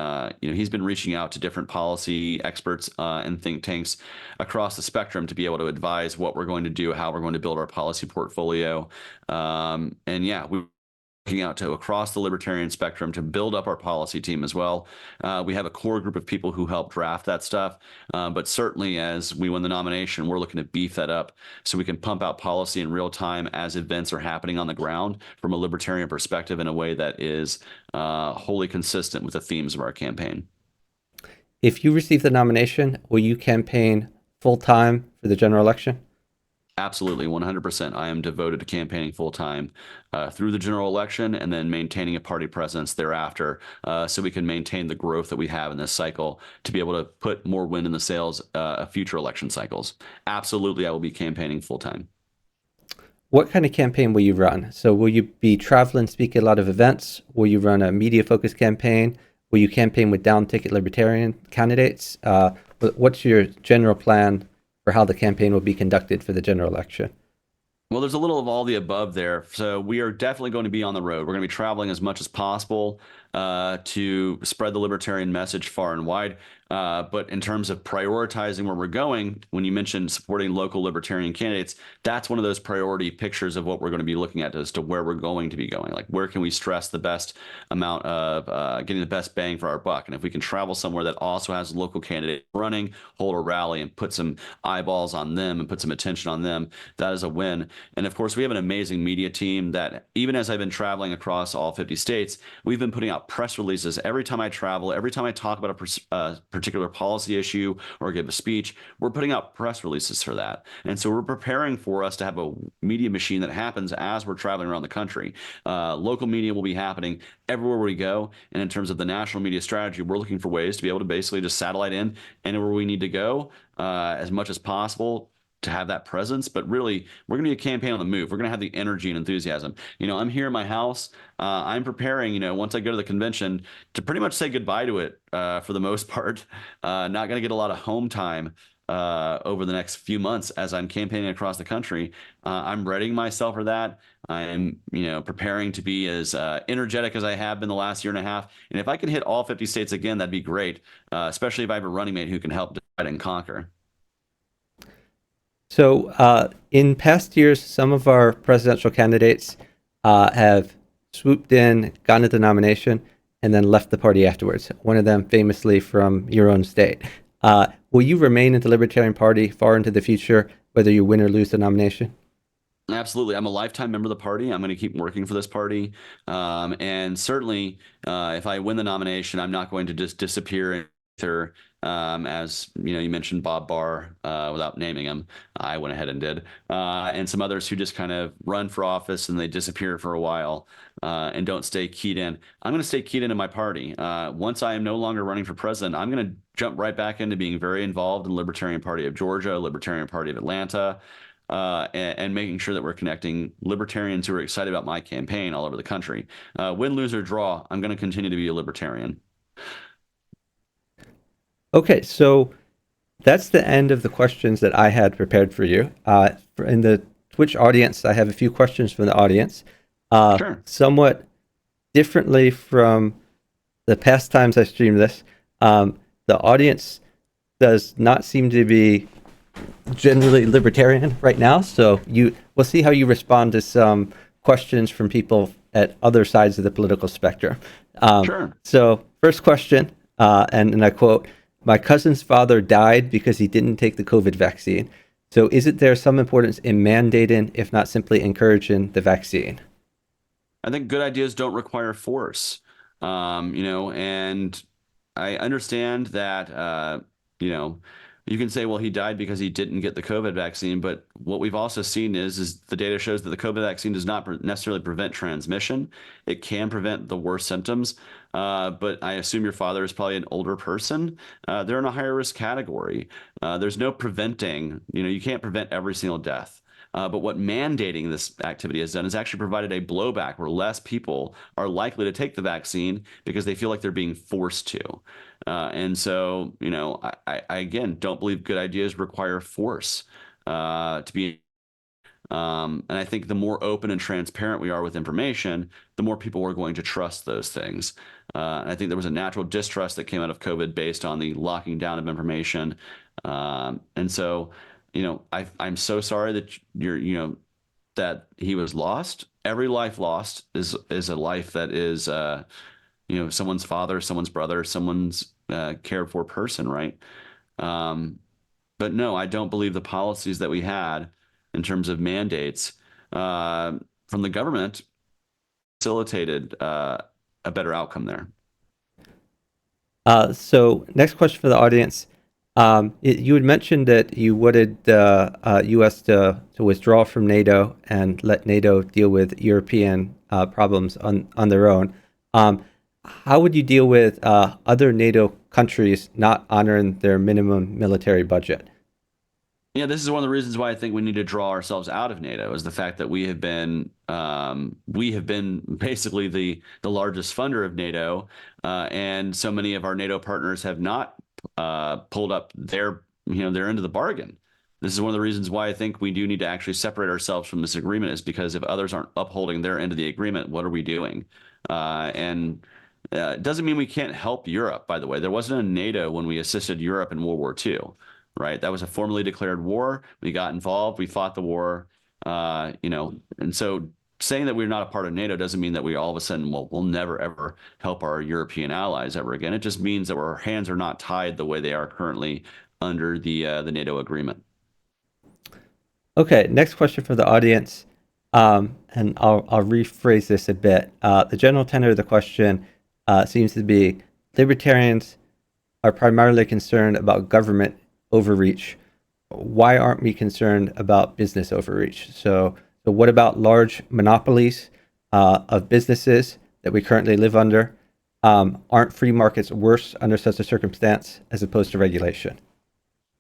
he's been reaching out to different policy experts and think tanks across the spectrum to be able to advise what we're going to do, how we're going to build our policy portfolio. And yeah, we're looking out to across the libertarian spectrum to build up our policy team as well. We have a core group of people who help draft that stuff, but certainly as we win the nomination, we're looking to beef that up so we can pump out policy in real time as events are happening on the ground from a libertarian perspective in a way that is wholly consistent with the themes of our campaign. If you receive the nomination, will you campaign full time for the general election? Absolutely, 100%. I am devoted to campaigning full time through the general election and then maintaining a party presence thereafter so we can maintain the growth that we have in this cycle to be able to put more wind in the sails of future election cycles. Absolutely, I will be campaigning full time. What kind of campaign will you run? So will you be traveling, speaking at a lot of events? Will you run a media focused campaign? Will you campaign with down ticket libertarian candidates? What's your general plan for how the campaign will be conducted for the general election? Well, there's a little of all the above there. So we are definitely going to be on the road. We're going to be traveling as much as possible to spread the libertarian message far and wide. But in terms of prioritizing where we're going, when you mentioned supporting local libertarian candidates, that's one of those priority pictures of what we're going to be looking at as to where we're going to be going. Like, where can we stress the best amount of getting the best bang for our buck? And if we can travel somewhere that also has a local candidate running, hold a rally and put some eyeballs on them and put some attention on them, that is a win. And of course, we have an amazing media team that, even as I've been traveling across all 50 states, we've been putting out press releases every time I travel, every time I talk about a particular policy issue or give a speech. We're putting out press releases for that. And so we're preparing for us to have a media machine that happens as we're traveling around the country. Local media will be happening everywhere we go. And in terms of the national media strategy, we're looking for ways to be able to basically just satellite in anywhere we need to go as much as possible to have that presence. But really, we're going to be a campaign on the move. We're going to have the energy and enthusiasm. I'm here in my house. I'm preparing, once I go to the convention, to pretty much say goodbye to it for the most part. Not going to get a lot of home time over the next few months as I'm campaigning across the country. I'm readying myself for that. I am, preparing to be as energetic as I have been the last year and a half. And if I can hit all 50 states again, that'd be great, especially if I have a running mate who can help divide and conquer. So, in past years, some of our presidential candidates have swooped in, gotten the nomination, and then left the party afterwards. One of them famously from your own state. Will you remain in the Libertarian Party far into the future, whether you win or lose the nomination? Absolutely. I'm a lifetime member of the party. I'm going to keep working for this party. And certainly, if I win the nomination, I'm not going to just disappear either. As you mentioned Bob Barr, without naming him, I went ahead and did, and some others who just kind of run for office and they disappear for a while and don't stay keyed in. I'm going to stay keyed into my party. Once I am no longer running for president, I'm going to jump right back into being very involved in the Libertarian Party of Georgia, Libertarian Party of Atlanta, and making sure that we're connecting libertarians who are excited about my campaign all over the country. Win, lose, or draw, I'm going to continue to be a libertarian. Okay, so that's the end of the questions that I had prepared for you. In the Twitch audience, I have a few questions from the audience. Sure. Somewhat differently from the past times I streamed this, the audience does not seem to be generally libertarian right now. So we'll see how you respond to some questions from people at other sides of the political spectrum. Sure. So first question, and I quote, "My cousin's father died because he didn't take the COVID vaccine. So isn't there some importance in mandating, if not simply encouraging, the vaccine?" I think good ideas don't require force. And I understand that, you can say, well, he died because he didn't get the COVID vaccine. But what we've also seen is the data shows that the COVID vaccine does not necessarily prevent transmission. It can prevent the worst symptoms. But I assume your father is probably an older person. They're in a higher risk category. There's no preventing, you can't prevent every single death. But what mandating this activity has done is actually provided a blowback where less people are likely to take the vaccine because they feel like they're being forced to. And so, I again don't believe good ideas require force to be. And I think the more open and transparent we are with information, the more people are going to trust those things. And I think there was a natural distrust that came out of COVID based on the locking down of information. And so, I'm so sorry that that he was lost. Every life lost is a life that is, someone's father, someone's brother, someone's cared for person, right? But no, I don't believe the policies that we had in terms of mandates from the government facilitated a better outcome there. So next question for the audience. You had mentioned that you wanted the U.S. to withdraw from NATO and let NATO deal with European problems on their own. How would you deal with other NATO countries not honoring their minimum military budget? Yeah, this is one of the reasons why I think we need to draw ourselves out of NATO is the fact that we have been basically the largest funder of NATO, and so many of our NATO partners have not pulled up their end of the bargain. This is one of the reasons why I think we do need to actually separate ourselves from this agreement is because if others aren't upholding their end of the agreement, what are we doing? And it doesn't mean we can't help Europe, by the way. There wasn't a NATO when we assisted Europe in World War II, right? That was a formally declared war. We got involved. We fought the war, and so saying that we're not a part of NATO doesn't mean that we all of a sudden we'll never ever help our European allies ever again. It just means that our hands are not tied the way they are currently under the NATO agreement. Okay, next question for the audience, and I'll rephrase this a bit. The general tenor of the question seems to be libertarians are primarily concerned about government overreach. Why aren't we concerned about business overreach? So what about large monopolies of businesses that we currently live under? Aren't free markets worse under such a circumstance as opposed to regulation?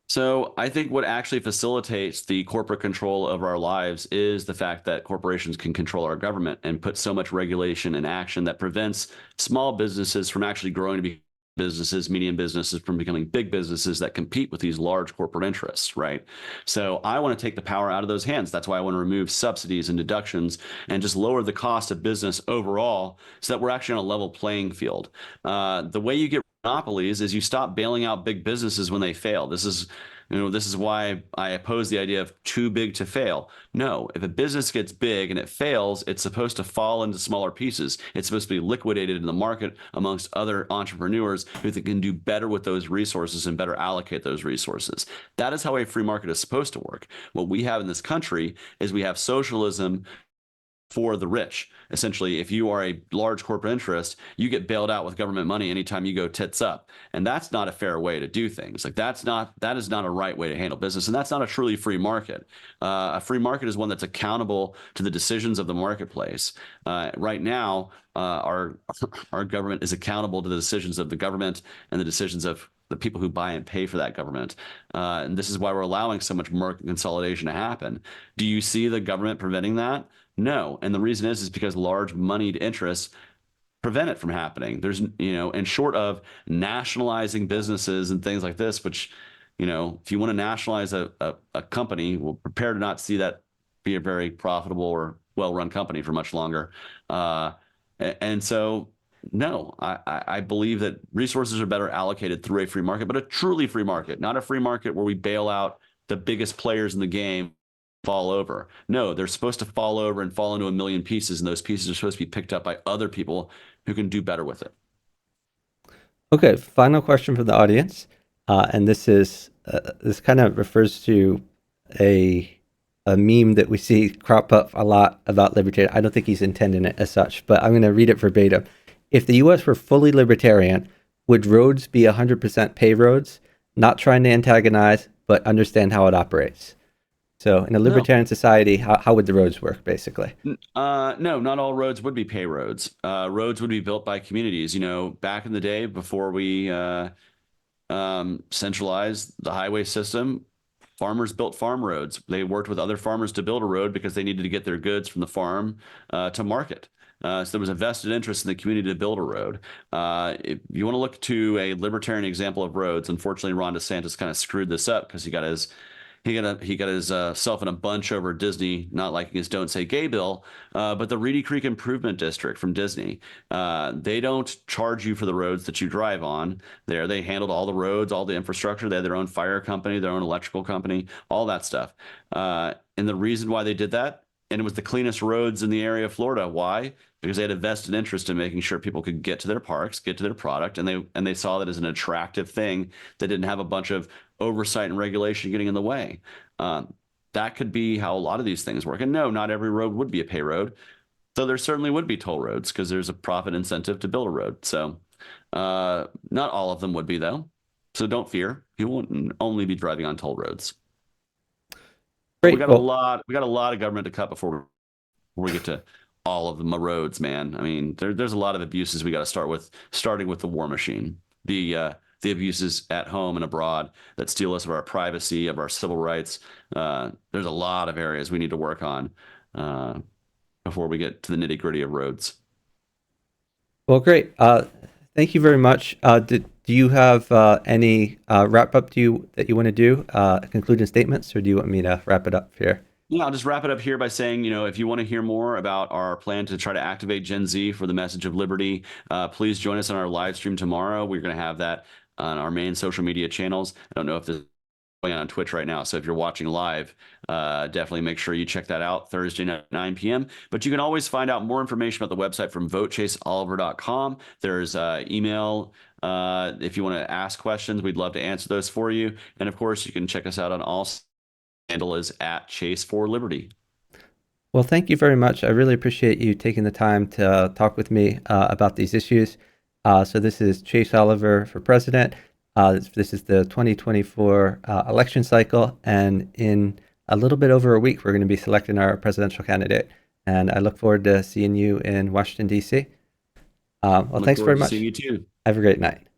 So I think what actually facilitates the corporate control of our lives is the fact that corporations can control our government and put so much regulation in action that prevents small businesses from actually growing to be businesses, medium businesses from becoming big businesses that compete with these large corporate interests, right? So I want to take the power out of those hands. That's why I want to remove subsidies and deductions and just lower the cost of business overall so that we're actually on a level playing field. The way you get monopolies is you stop bailing out big businesses when they fail. This is why I oppose the idea of too big to fail. No, if a business gets big and it fails, it's supposed to fall into smaller pieces. It's supposed to be liquidated in the market amongst other entrepreneurs who can do better with those resources and better allocate those resources. That is how a free market is supposed to work. What we have in this country is we have socialism for the rich. Essentially, if you are a large corporate interest, you get bailed out with government money anytime you go tits up. And that's not a fair way to do things. Like that is not a right way to handle business. And that's not a truly free market. A free market is one that's accountable to the decisions of the marketplace. Right now, our government is accountable to the decisions of the government and the decisions of the people who buy and pay for that government. And this is why we're allowing so much market consolidation to happen. Do you see the government preventing that? No. And the reason is because large moneyed interests prevent it from happening. There's, and short of nationalizing businesses and things like this, which, if you want to nationalize a company, we'll prepare to not see that be a very profitable or well-run company for much longer. And so, no, I believe that resources are better allocated through a free market, but a truly free market, not a free market where we bail out the biggest players in the game fall over. No, they're supposed to fall over and fall into a million pieces, and those pieces are supposed to be picked up by other people who can do better with it. Okay, final question from the audience, and this kind of refers to a meme that we see crop up a lot about libertarian. I don't think he's intending it as such, but I'm going to read it verbatim. If the U.S. were fully libertarian, would roads be 100% pay roads, not trying to antagonize, but understand how it operates? So in a libertarian society, how would the roads work, basically? No, not all roads would be pay roads. Roads would be built by communities. Back in the day before we centralized the highway system, farmers built farm roads. They worked with other farmers to build a road because they needed to get their goods from the farm to market. So there was a vested interest in the community to build a road. If you want to look to a libertarian example of roads, unfortunately, Ron DeSantis kind of screwed this up because he got his self in a bunch over Disney not liking his "Don't Say Gay" bill. But the Reedy Creek Improvement District from Disney, they don't charge you for the roads that you drive on. They handled all the roads, all the infrastructure. They had their own fire company, their own electrical company, all that stuff. And the reason why they did that, and it was the cleanest roads in the area of Florida. Why? Because they had a vested interest in making sure people could get to their parks, get to their product, and they saw that as an attractive thing that didn't have a bunch of oversight and regulation getting in the way. That could be how a lot of these things work. And no, not every road would be a pay road. So there certainly would be toll roads because there's a profit incentive to build a road. So not all of them would be, though. So don't fear. You won't only be driving on toll roads. Great. We got a lot of government to cut before we get to all of the roads, man. I mean, there's a lot of abuses we got to start with, starting with the war machine, the abuses at home and abroad that steal us of our privacy, of our civil rights. There's a lot of areas we need to work on before we get to the nitty gritty of roads. Well, great. Thank you very much. Do you have any wrap up that you want to do, concluding statements, or do you want me to wrap it up here? Yeah, I'll just wrap it up here by saying, if you want to hear more about our plan to try to activate Gen Z for the message of liberty, please join us on our live stream tomorrow. We're going to have that on our main social media channels. I don't know if this is going on Twitch right now, so if you're watching live, definitely make sure you check that out Thursday night at 9 p.m. But you can always find out more information about the website from votechaseoliver.com. There's email. If you want to ask questions, we'd love to answer those for you. And of course, you can check us out on all handle is at Chase for Liberty. Well, thank you very much. I really appreciate you taking the time to talk with me about these issues. So this is Chase Oliver for president. This is the 2024 election cycle, and in a little bit over a week, we're going to be selecting our presidential candidate. And I look forward to seeing you in Washington, D.C. Well, thanks very much. Seeing you too. Have a great night.